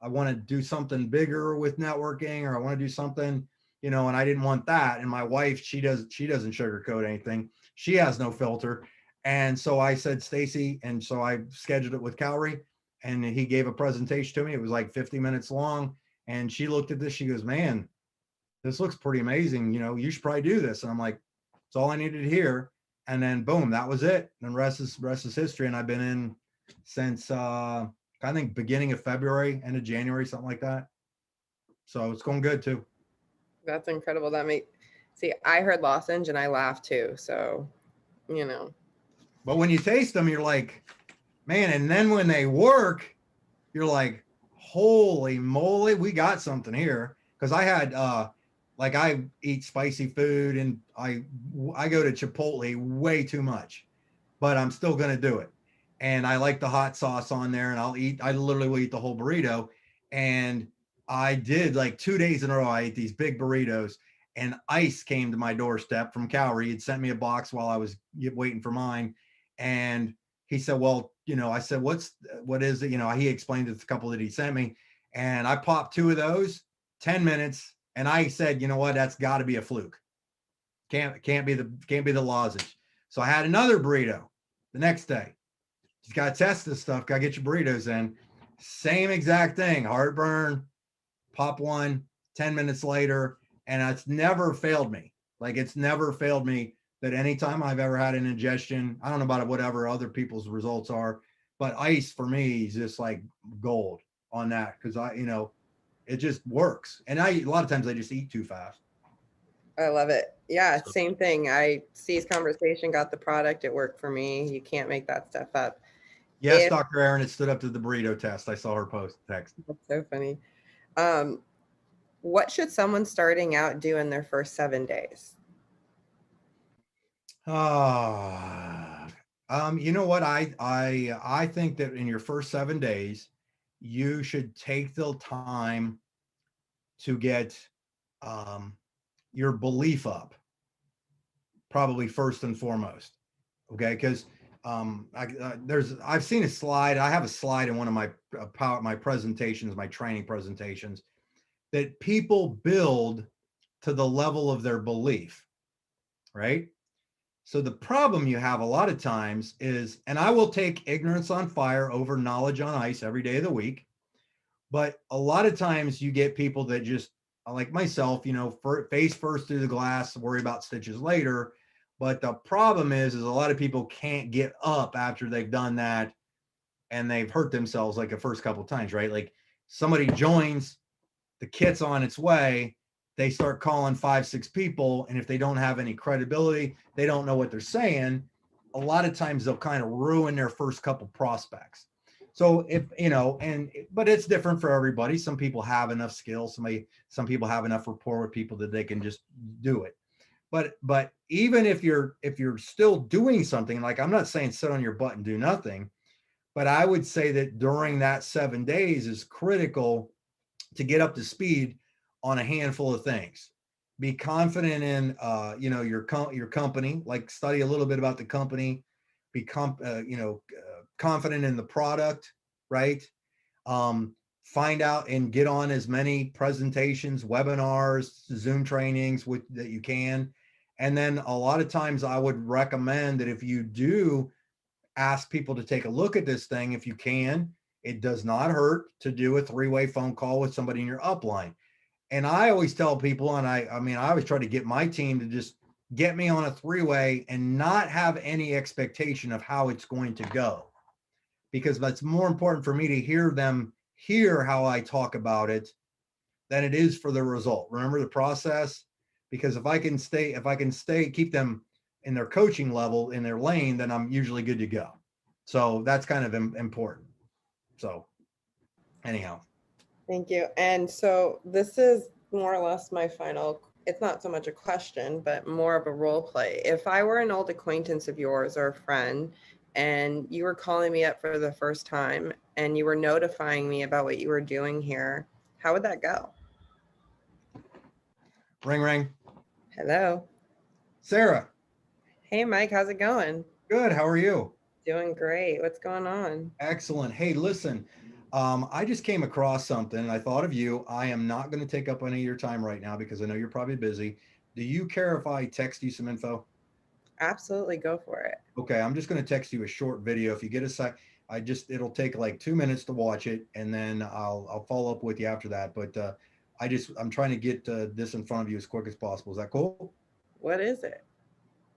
want to do something bigger with networking, or I want to do something, and I didn't want that. And my wife, she doesn't sugarcoat anything. She has no filter. And so I said, Stacy, and so I scheduled it with Cowrie, and he gave a presentation to me. It was like 50 minutes long. And she looked at this, she goes, man, this looks pretty amazing. You should probably do this. And I'm like, it's all I needed to hear. And then boom, that was it. And the rest is history. And I've been in since, I think beginning of February, end of January, something like that. So it's going good too. That's incredible. I heard lozenge and I laughed too. So, But when you taste them, you're like, man, and then when they work, you're like, holy moly, we got something here. Cause I had, I eat spicy food, and I go to Chipotle way too much, but I'm still going to do it. And I like the hot sauce on there, and I literally will eat the whole burrito. And I did like 2 days in a row. I ate these big burritos, and ice came to my doorstep from Cowrie. He'd sent me a box while I was waiting for mine. And he said, well, I said, what is it? He explained it, a couple that he sent me, and I popped 2 of those, 10 minutes. And I said, you know what, that's got to be a fluke. Can't be the lozenge. So I had another burrito the next day. Just got to test this stuff. Got to get your burritos in. Same exact thing. Heartburn, pop one, 10 minutes later. And it's never failed me. Like, it's never failed me that anytime I've ever had an ingestion, I don't know about it, whatever other people's results are, but ice for me is just like gold on that. Cause it just works. And a lot of times I just eat too fast. I love it. Yeah, same thing. C's conversation got the product. It worked for me. You can't make that stuff up. Yes, Dr. Aaron, it stood up to the burrito test. I saw her text. That's so funny. What should someone starting out do in their first 7 days? You know what? I think that in your first 7 days, you should take the time to get your belief up, probably first and foremost. Okay, because I've seen a slide. I have a slide in one of my presentations, my training presentations, that people build to the level of their belief, right? So the problem you have a lot of times is, and I will take ignorance on fire over knowledge on ice every day of the week, but a lot of times you get people that just, like myself, face first through the glass, worry about stitches later. But the problem is a lot of people can't get up after they've done that, and they've hurt themselves like the first couple of times, right? Like, somebody joins, the kit's on its way, they start calling 5, 6 people, and if they don't have any credibility, they don't know what they're saying, a lot of times they'll kind of ruin their first couple prospects. So but it's different for everybody. Some people have enough skills. Some people have enough rapport with people that they can just do it. But even if you're still doing something, like, I'm not saying sit on your butt and do nothing, but I would say that during that 7 days is critical to get up to speed on a handful of things. Be confident in your company, like study a little bit about the company, confident in the product, right? Find out and get on as many presentations, webinars, Zoom trainings that you can. And then a lot of times I would recommend that if you do ask people to take a look at this thing, if you can, it does not hurt to do a 3-way phone call with somebody in your upline. And I always tell people, and I always try to get my team to just get me on a 3-way and not have any expectation of how it's going to go, because that's more important for me to hear how I talk about it than it is for the result. Remember the process, because if I can keep them in their coaching level, in their lane, then I'm usually good to go. So that's kind of important. So anyhow. Thank you. And so this is more or less my final, it's not so much a question, but more of a role play. If I were an old acquaintance of yours or a friend, and you were calling me up for the first time and you were notifying me about what you were doing here, how would that go? Ring, ring. Hello. Sarah. Hey, Mike, how's it going? Good. How are you? Doing great. What's going on? Excellent. Hey, listen, I just came across something and I thought of you. I am not going to take up any of your time right now because I know you're probably busy. Do you care if I text you some info? Absolutely. Go for it. Okay. I'm just going to text you a short video. If you get a sec, it'll take like 2 minutes to watch it, and then I'll follow up with you after that. But I'm trying to get this in front of you as quick as possible. Is that cool? What is it?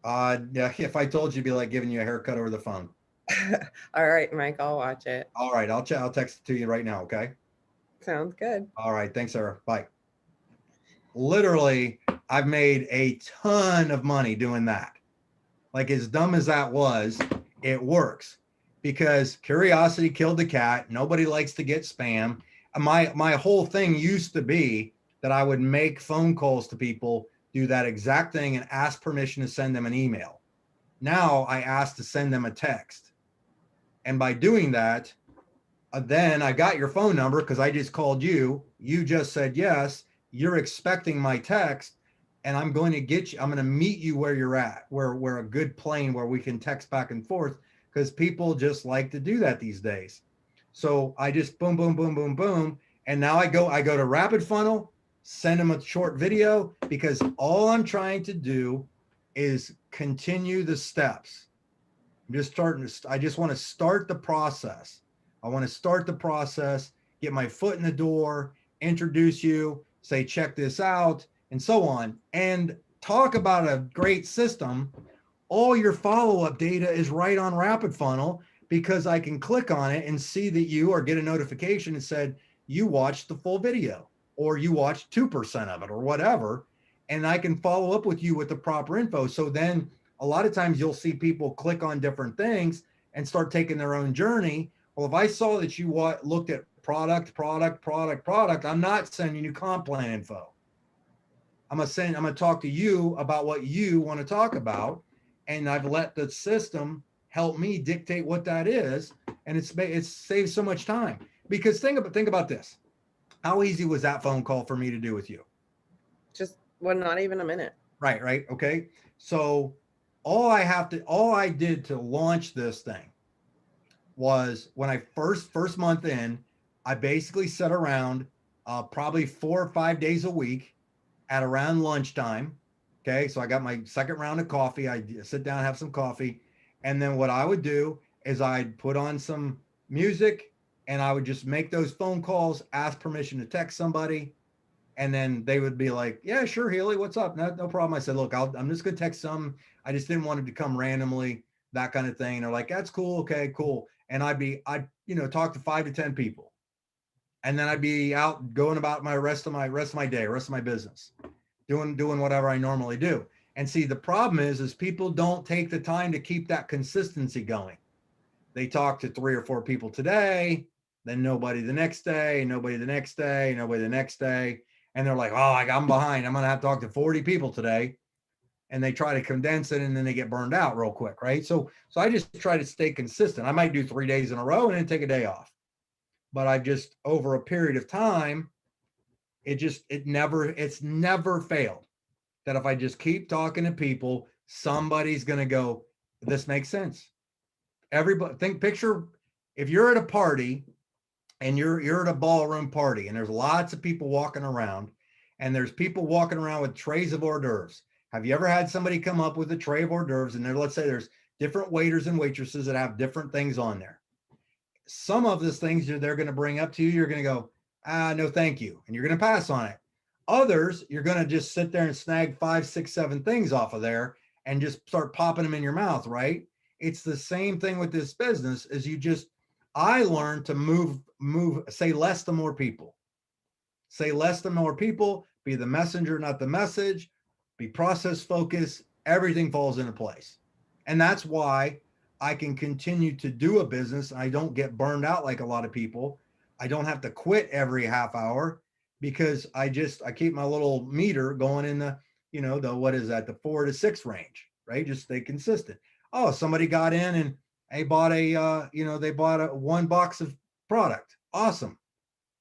If I told you, it'd be like giving you a haircut over the phone. All right, Mike, I'll watch it. All right. I'll text it to you right now. Okay. Sounds good. All right. Thanks, Sarah. Bye. Literally, I've made a ton of money doing that. Like, as dumb as that was, it works because curiosity killed the cat. Nobody likes to get spam. My whole thing used to be that I would make phone calls to people, do that exact thing, and ask permission to send them an email. Now I ask to send them a text. And by doing that, then I got your phone number because I just called you. You just said yes. You're expecting my text. and I'm going to get you, I'm going to meet you where you're at, where a good plane where we can text back and forth, because people just like to do that these days. So I just boom, boom, boom, boom, boom. And now I go to Rapid Funnel, send them a short video, because all I'm trying to do is continue the steps. I just want to start the process. I want to start the process, get my foot in the door, introduce you, say, check this out, and so on. And talk about a great system. All your follow-up data is right on Rapid Funnel, because I can click on it and see that you, or get a notification that said you watched the full video, or you watched 2% of it, or whatever. And I can follow up with you with the proper info. So then a lot of times you'll see people click on different things and start taking their own journey. Well, if I saw that you looked at product, I'm not sending you comp plan info. I'm gonna talk to you about what you want to talk about. And I've let the system help me dictate what that is. And it's saved so much time. Because think about this. How easy was that phone call for me to do with you? Just, well, not even a minute. Right. Okay. So all I did to launch this thing was, when I first month in, I basically sat around probably 4 or 5 days a week at around lunchtime. Okay. So I got my second round of coffee. I sit down, have some coffee. And then what I would do is I'd put on some music, and I would just make those phone calls, ask permission to text somebody. And then they would be like, yeah, sure, Healy, what's up? No problem. I said, look, I'm just going to text some. I just didn't want it to come randomly, that kind of thing. And they're like, that's cool. Okay, cool. And I'd talk to 5 to 10 people. And then I'd be out going about my rest of my day, rest of my business, doing whatever I normally do. And see, the problem is people don't take the time to keep that consistency going. They talk to 3 or 4 people today, then nobody the next day, nobody the next day, nobody the next day. And they're like, oh, I'm behind. I'm going to have to talk to 40 people today. And they try to condense it, and then they get burned out real quick, right? So I just try to stay consistent. I might do 3 days in a row and then take a day off. But I've just, over a period of time, it's never failed that if I just keep talking to people, somebody's going to go, this makes sense. Everybody picture if you're at a party, and you're at a ballroom party, and there's lots of people walking around, and there's people walking around with trays of hors d'oeuvres. Have you ever had somebody come up with a tray of hors d'oeuvres, and let's say there's different waiters and waitresses that have different things on there. Some of those things they're going to bring up to you, you're going to go, no, thank you. And you're going to pass on it. Others, you're going to just sit there and snag 5, 6, 7 things off of there and just start popping them in your mouth, right? It's the same thing with this business. I learned to move, say less to more people. Say less to more people, be the messenger, not the message, be process focused, everything falls into place. And that's why I can continue to do a business. I don't get burned out like a lot of people. I don't have to quit every half hour, because I keep my little meter going in the 4 to 6 range, right? Just stay consistent. Oh, somebody got in and they bought they bought a 1 box of product. Awesome.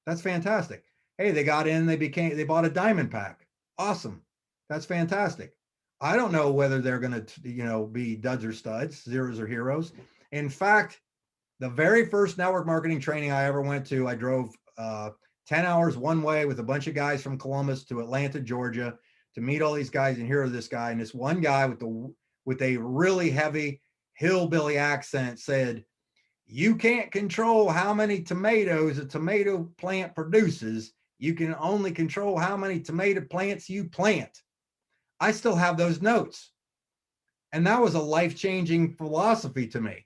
That's fantastic. Hey, they got in, they bought a diamond pack. Awesome. That's fantastic. I don't know whether they're going to, be duds or studs, zeros or heroes. In fact, the very first network marketing training I ever went to, I drove 10 hours one way with a bunch of guys from Columbus to Atlanta, Georgia, to meet all these guys and hear this guy. And this one guy with a really heavy hillbilly accent said, you can't control how many tomatoes a tomato plant produces. You can only control how many tomato plants you plant. I still have those notes. And that was a life-changing philosophy to me,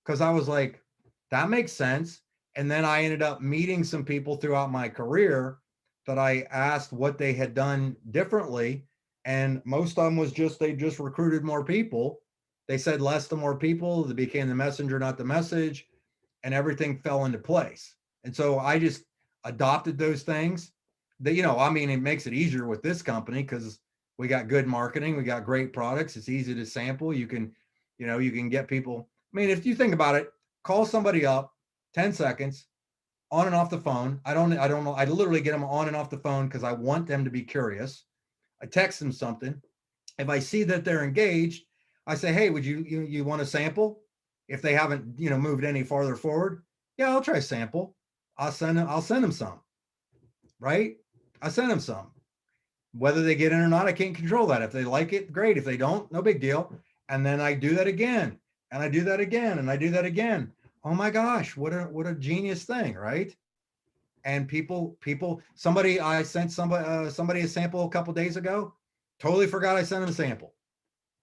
because I was like, that makes sense. And then I ended up meeting some people throughout my career that I asked what they had done differently. And most of them was they just recruited more people. They said less to more people. They became the messenger, not the message. And everything fell into place. And so I just adopted those things that, it makes it easier with this company, because we got good marketing. We got great products. It's easy to sample. You can get people. If you think about it, call somebody up, 10 seconds, on and off the phone. I don't know. I literally get them on and off the phone because I want them to be curious. I text them something. If I see that they're engaged, I say, hey, would you want a sample? If they haven't, moved any farther forward, yeah, I'll try a sample. I'll send them some, right? I send them some. Whether they get in or not, I can't control that. If they like it, great. If they don't, no big deal. And then I do that again, and I do that again, and I do that again. Oh my gosh, what a genius thing, right? And I sent somebody a sample a couple days ago. Totally forgot I sent them a sample.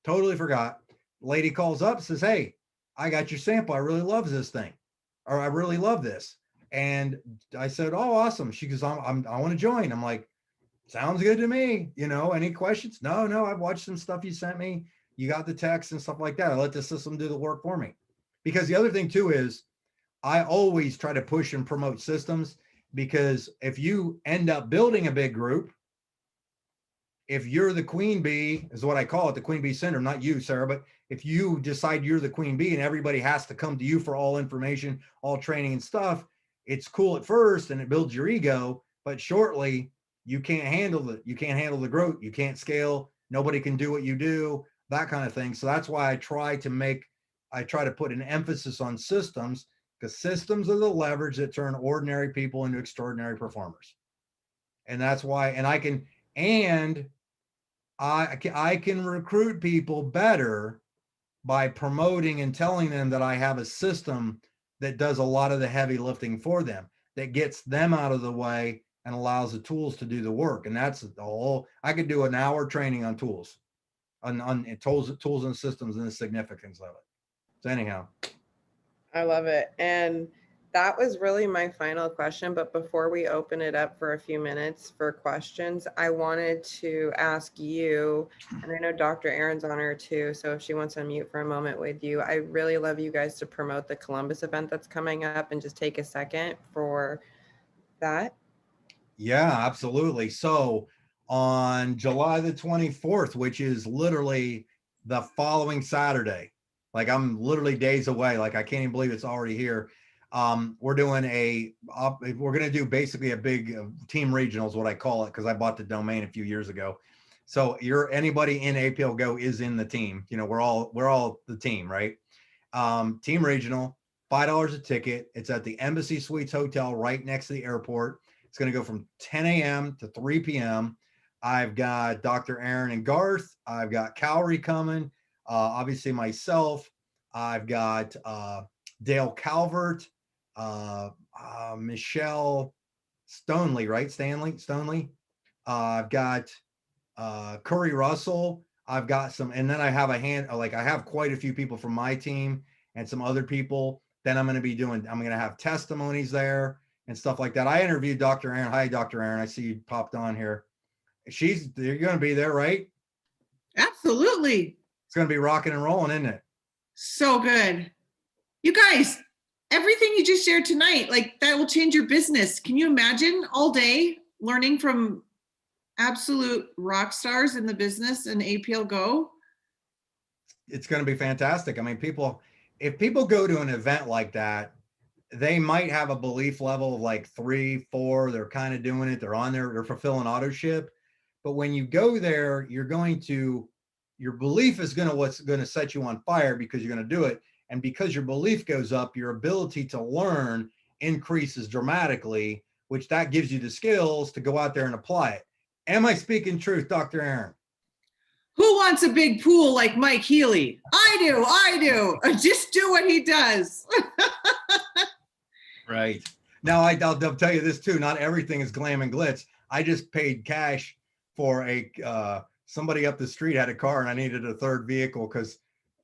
Totally forgot. Lady calls up, says, hey, I got your sample. I really love this thing, or I really love this. And I said, oh, awesome. She goes, I want to join. I'm like, sounds good to me. Any questions? No, I've watched some stuff you sent me. You got the text and stuff like that. I let the system do the work for me. Because the other thing too is I always try to push and promote systems, because if you end up building a big group, if you're the queen bee, is what I call it, the queen bee syndrome, not you, Sarah, but if you decide you're the queen bee and everybody has to come to you for all information, all training and stuff, it's cool at first and it builds your ego, but shortly you can't handle it. You can't handle the growth. You can't scale. Nobody can do what you do, that kind of thing. So that's why I try to put an emphasis on systems, because systems are the leverage that turn ordinary people into extraordinary performers. And that's why, and I can recruit people better by promoting and telling them that I have a system that does a lot of the heavy lifting for them, that gets them out of the way and allows the tools to do the work. And that's all. I could do an hour training on tools, on tools and systems and the significance of it. So anyhow. I love it. And that was really my final question. But before we open it up for a few minutes for questions, I wanted to ask you, and I know Dr. Erin's on her too, so if she wants to unmute for a moment with you, I really love you guys to promote the Columbus event that's coming up and just take a second for that. Yeah, absolutely. So on July the 24th, which is literally the following Saturday, like I'm literally days away, like I can't even believe it's already here. We're going to do basically a big team regional is what I call it, because I bought the domain a few years ago. So anybody in APL Go is in the team. We're all the team, right? Team regional, $5 a ticket. It's at the Embassy Suites Hotel right next to the airport. It's going to go from 10 a.m. to 3 p.m. I've got Dr. Erin and Garth. I've got Cowrie coming. Obviously myself. I've got Dale Calvert, Michelle Stoneley, right? Stoneley. I've got Curry Russell. I've got some, and then I have I have quite a few people from my team and some other people. Then I'm going to have testimonies there and stuff like that. I interviewed Dr. Erin. Hi, Dr. Erin. I see you popped on here. You're going to be there, right? Absolutely. It's going to be rocking and rolling, isn't it? So good. You guys, everything you just shared tonight, like that will change your business. Can you imagine all day learning from absolute rock stars in the business and APL Go? It's going to be fantastic. I mean, if people go to an event like that, they might have a belief level of like 3, 4. They're kind of doing it. They're on there. They're fulfilling auto ship. But when you go there, your belief is what's going to set you on fire, because you're going to do it. And because your belief goes up, your ability to learn increases dramatically, which that gives you the skills to go out there and apply it. Am I speaking truth, Dr. Erin? Who wants a big pool like Mike Healy? I do. Just do what he does. Right. Now, I'll tell you this too. Not everything is glam and glitz. I just paid cash for somebody up the street had a car and I needed a third vehicle, because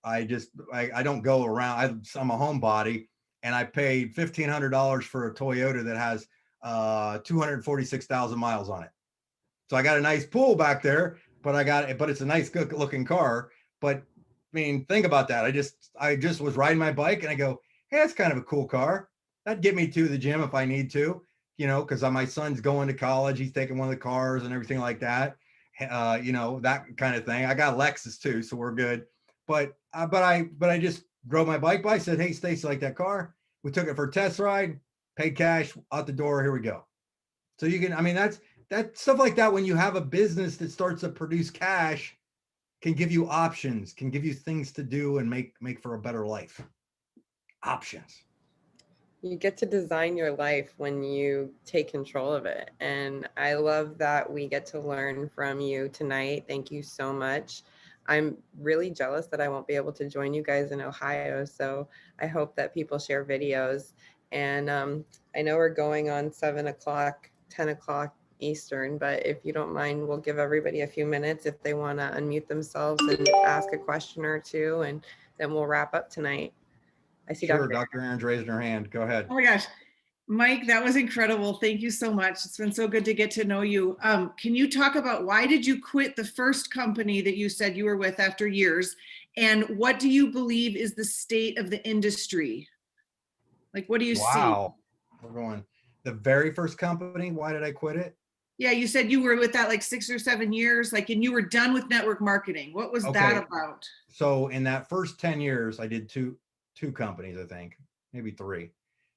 I don't go around. I'm a homebody, and I paid $1,500 for a Toyota that has 246,000 miles on it. So I got a nice pool back there, but it's a nice good looking car. But I mean, think about that. I just was riding my bike and I go, hey, that's kind of a cool car. That'd get me to the gym if I need to, because my son's going to college. He's taking one of the cars and everything like that. That kind of thing. I got Lexus too, so we're good. But I just drove my bike by, said, hey, Stacy, like that car? We took it for a test ride, paid cash, out the door, here we go. So that stuff like that, when you have a business that starts to produce cash, can give you options, can give you things to do and make for a better life. Options. You get to design your life when you take control of it. And I love that we get to learn from you tonight. Thank you so much. I'm really jealous that I won't be able to join you guys in Ohio. So I hope that people share videos. And I know we're going on 7 o'clock, 10 o'clock Eastern, but if you don't mind, we'll give everybody a few minutes if they want to unmute themselves and ask a question or two, and then we'll wrap up tonight. I see Sure, Dr. Aaron's raising her hand. Go ahead. Oh my gosh. Mike, that was incredible. Thank you so much. It's been so good to get to know you. Can you talk about why did you quit the first company that you said you were with after years? And what do you believe is the state of the industry? Like, what do you see? Wow. We're going, the very first company, why did I quit it? Yeah, you said you were with that like 6 or 7 years, like, and you were done with network marketing. What was that about? So in that first 10 years, I did two companies, I think, maybe 3.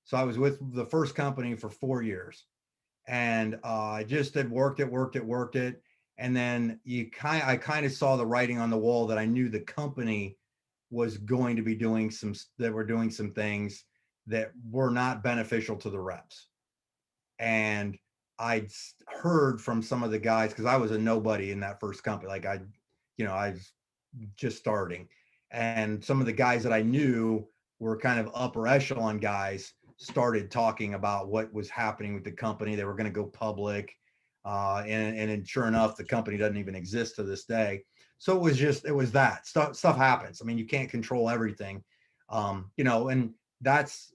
So I was with the first company for 4 years, and I just had worked it. And then I kind of saw the writing on the wall that I knew the company was going to be doing some things that were not beneficial to the reps. And I'd heard from some of the guys, because I was a nobody in that first company. Like I was just starting. And some of the guys that I knew were kind of upper echelon guys started talking about what was happening with the company. They were going to go public. And sure enough, the company doesn't even exist to this day. So it was that stuff happens. I mean, you can't control everything, and that's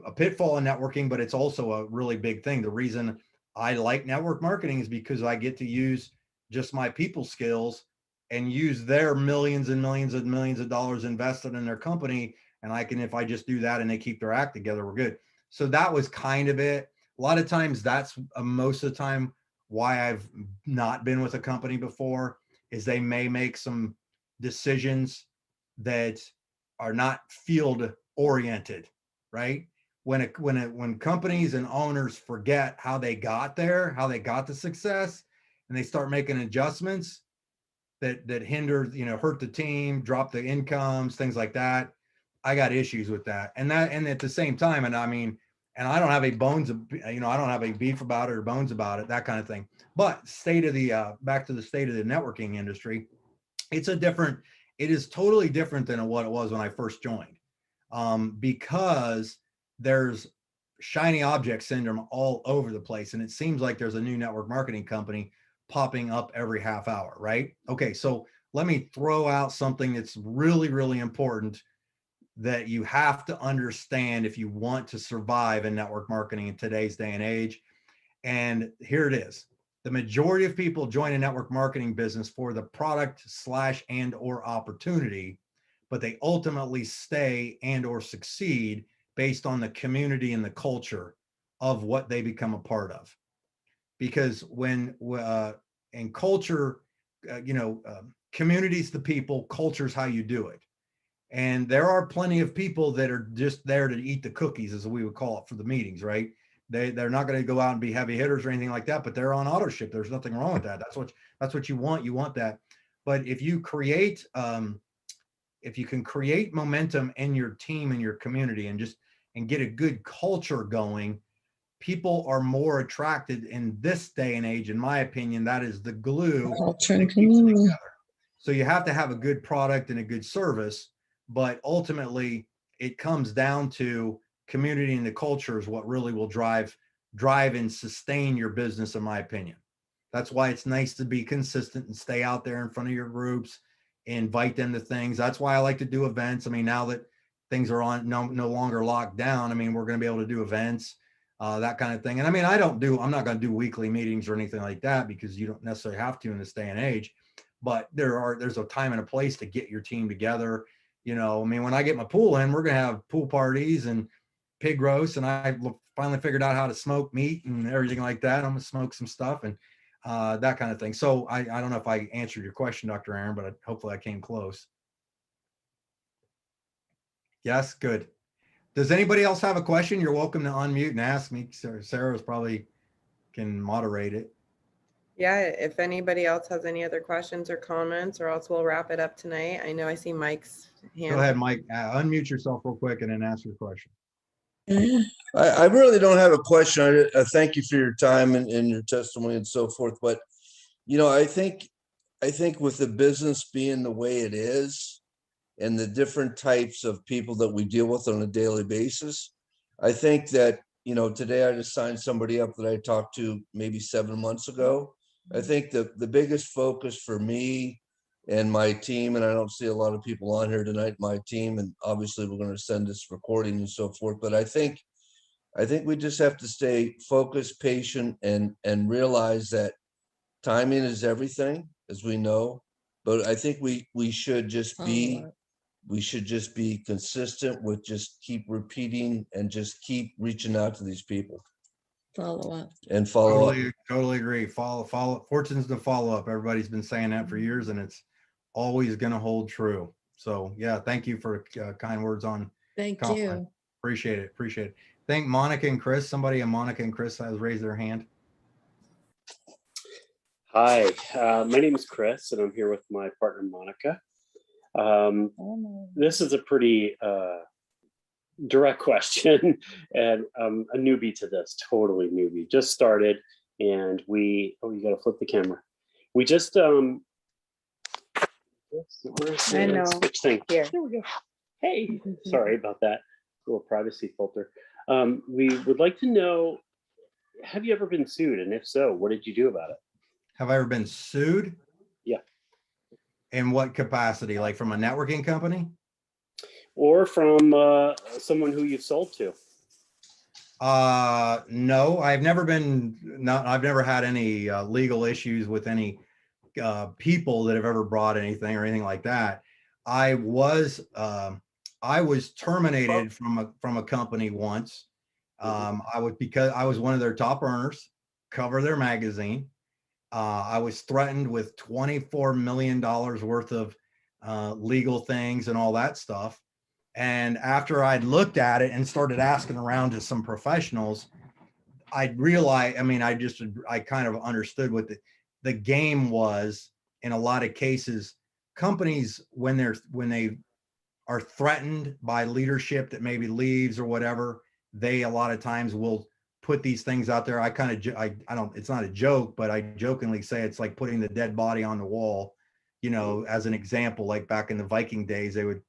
a pitfall in networking, but it's also a really big thing. The reason I like network marketing is because I get to use just my people skills and use their millions and millions and millions of dollars invested in their company. And if I just do that and they keep their act together, we're good. So that was kind of it. A lot of times that's most of the time why I've not been with a company before, is they may make some decisions that are not field oriented, right? When companies and owners forget how they got there, how they got to success, and they start making adjustments that hinder, hurt the team, drop the incomes, things like that, I got issues with that. And at the same time, and I don't have a I don't have a beef about it or bones about it, that kind of thing. But back to the state of the networking industry, it is totally different than what it was when I first joined, because there's shiny object syndrome all over the place. And it seems like there's a new network marketing company popping up every half hour, right? Okay, so let me throw out something that's really, really important that you have to understand if you want to survive in network marketing in today's day and age. And here it is. The majority of people join a network marketing business for the product / and or opportunity, but they ultimately stay and or succeed based on the community and the culture of what they become a part of. Because in culture, community's the people, culture's how you do it. And there are plenty of people that are just there to eat the cookies, as we would call it, for the meetings, right? They're not going to go out and be heavy hitters or anything like that, but they're on auto ship. There's nothing wrong with that. That's what you want. You want that. But if you can create momentum in your team and your community and get a good culture going, people are more attracted in this day and age. In my opinion, that is the glue that keeps it together. So you have to have a good product and a good service, but ultimately it comes down to community, and the culture is what really will drive and sustain your business, in my opinion. That's why it's nice to be consistent and stay out there in front of your groups, invite them to things. That's why I like to do events. I mean, now that things are no longer locked down, I mean, we're going to be able to do events, that kind of thing. And I mean, I'm not going to do weekly meetings or anything like that, because you don't necessarily have to in this day and age, but there's a time and a place to get your team together. I mean, when I get my pool in, we're going to have pool parties and pig roasts, and I finally figured out how to smoke meat and everything like that. I'm going to smoke some stuff and that kind of thing. So I don't know if I answered your question, Dr. Aaron, but hopefully I came close. Yes, good. Does anybody else have a question? You're welcome to unmute and ask me. Sarah's probably can moderate it. Yeah, if anybody else has any other questions or comments, or else we'll wrap it up tonight. I know I see Mike's hand. Go ahead, Mike. Unmute yourself real quick and then ask your question. I really don't have a question. I thank you for your time and your testimony and so forth. But, you know, I think with the business being the way it is and the different types of people that we deal with on a daily basis, I think that, you know, today I just signed somebody up that I talked to maybe 7 months ago. I think the biggest focus for me and my team, and I don't see a lot of people on here tonight, my team, and obviously we're going to send this recording and so forth, but I think we just have to stay focused, patient, and realize that timing is everything, as we know. But I think we should just be consistent with just keep repeating and just keep reaching out to these people. Follow up. And follow up. Totally agree. Follow. Fortune's the follow up. Everybody's been saying that for years, and it's always going to hold true. So yeah, thank you for kind words on. Thank compliment. you. Appreciate it. Thank Monica and Chris. Somebody in Monica and Chris has raised their hand. Hi, my name is Chris, and I'm here with my partner Monica. This is a pretty direct question, and I'm a newbie to this, totally newbie. Just started, and you got to flip the camera. We just I know. switch thing. Here. There we go. Hey, sorry about that. Little privacy filter. We would like to know, have you ever been sued? And if so, what did you do about it? Have I ever been sued? Yeah. In what capacity? Like from a networking company? Or from someone who you've sold to? No, I've never had any legal issues with any people that have ever brought anything or anything like that. I was terminated from a company once. Because I was one of their top earners, cover their magazine. I was threatened with $24 million worth of legal things and all that stuff. And after I'd looked at it and started asking around to some professionals, I realized, I kind of understood what the game was. In a lot of cases, companies, when they are threatened by leadership that maybe leaves or whatever, they a lot of times will put these things out there. It's not a joke, but I jokingly say it's like putting the dead body on the wall, you know, as an example. Like back in the Viking days, they would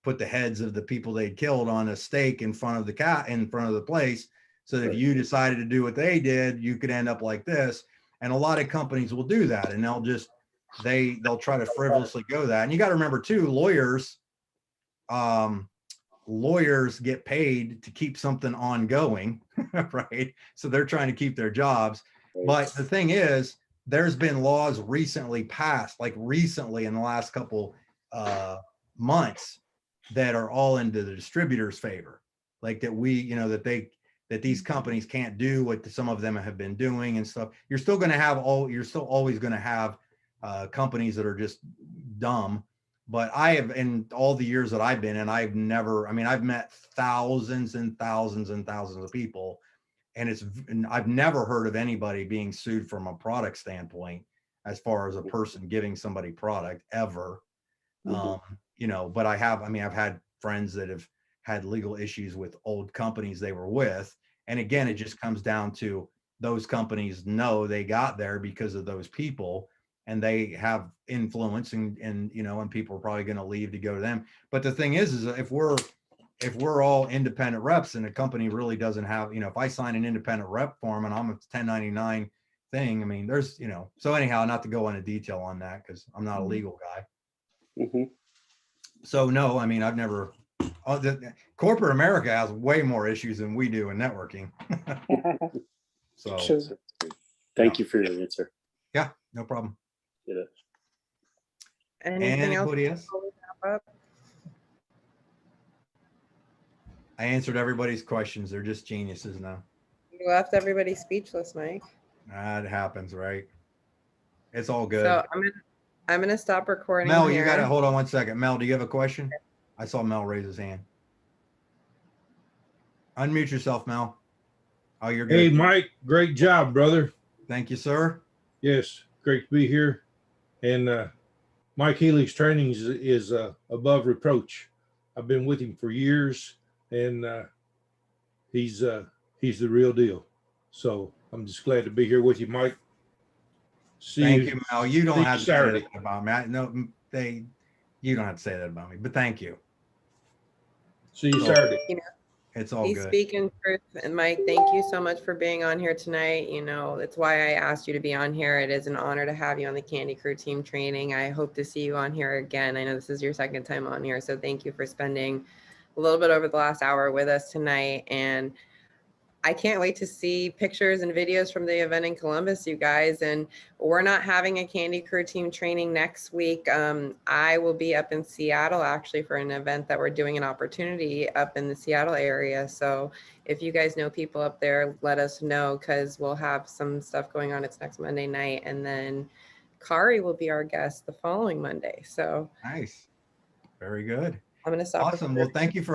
put the heads of the people they'd killed on a stake in front of the place, so that if you decided to do what they did, you could end up like this. And a lot of companies will do that, and they'll try to frivolously go that. And you got to remember too, lawyers get paid to keep something ongoing, right? So they're trying to keep their jobs. But the thing is, there's been laws recently passed, like recently in the last couple months, that are all into the distributor's favor. Like that that these companies can't do what some of them have been doing and stuff. You're still always going to have companies that are just dumb. But I have, in all the years that I've been in, I've met thousands and thousands and thousands of people, and I've never heard of anybody being sued from a product standpoint, as far as a person giving somebody product ever. But I've had friends that have had legal issues with old companies they were with. And again, it just comes down to those companies know they got there because of those people, and they have influence, and people are probably going to leave to go to them. But the thing is if we're all independent reps and a company really doesn't have, if I sign an independent rep form and I'm a 1099 thing, there's, so anyhow, not to go into detail on that, because I'm not a legal guy. So no, I've never, corporate America has way more issues than we do in networking. So Thank you for your answer. Yeah, no problem. Anything Anybody else? I answered everybody's questions. They're just geniuses now. You left everybody speechless, Mike. That happens, right? It's all good. So I'm gonna stop recording. Mel, here. you gotta hold on one second. Mel, do you have a question? I saw Mel raise his hand. Unmute yourself, Mel. Oh, you're good. Hey, Mike, great job, brother. Thank you, sir. Yes, great to be here. And Mike Healy's training is above reproach. I've been with him for years, and he's the real deal. So I'm just glad to be here with you, Mike. Thank you, Mel. You don't have to say Saturday. that about me. You don't have to say that about me, but thank you. See you Saturday. It's all He's good. speaking truth. And Mike, thank you so much for being on here tonight. You know, it's why I asked you to be on here. It is an honor to have you on the Candy Crew team training. I hope to see you on here again. I know this is your second time on here, so thank you for spending a little bit over the last hour with us tonight. And I can't wait to see pictures and videos from the event in Columbus, you guys. And we're not having a Candy Crew team training next week. I will be up in Seattle actually for an event that we're doing, an opportunity up in the Seattle area. So if you guys know people up there, let us know, because we'll have some stuff going on. It's next Monday night. And then Kari will be our guest the following Monday. So Nice. Very good. I'm going to stop. Awesome. Well, thank you for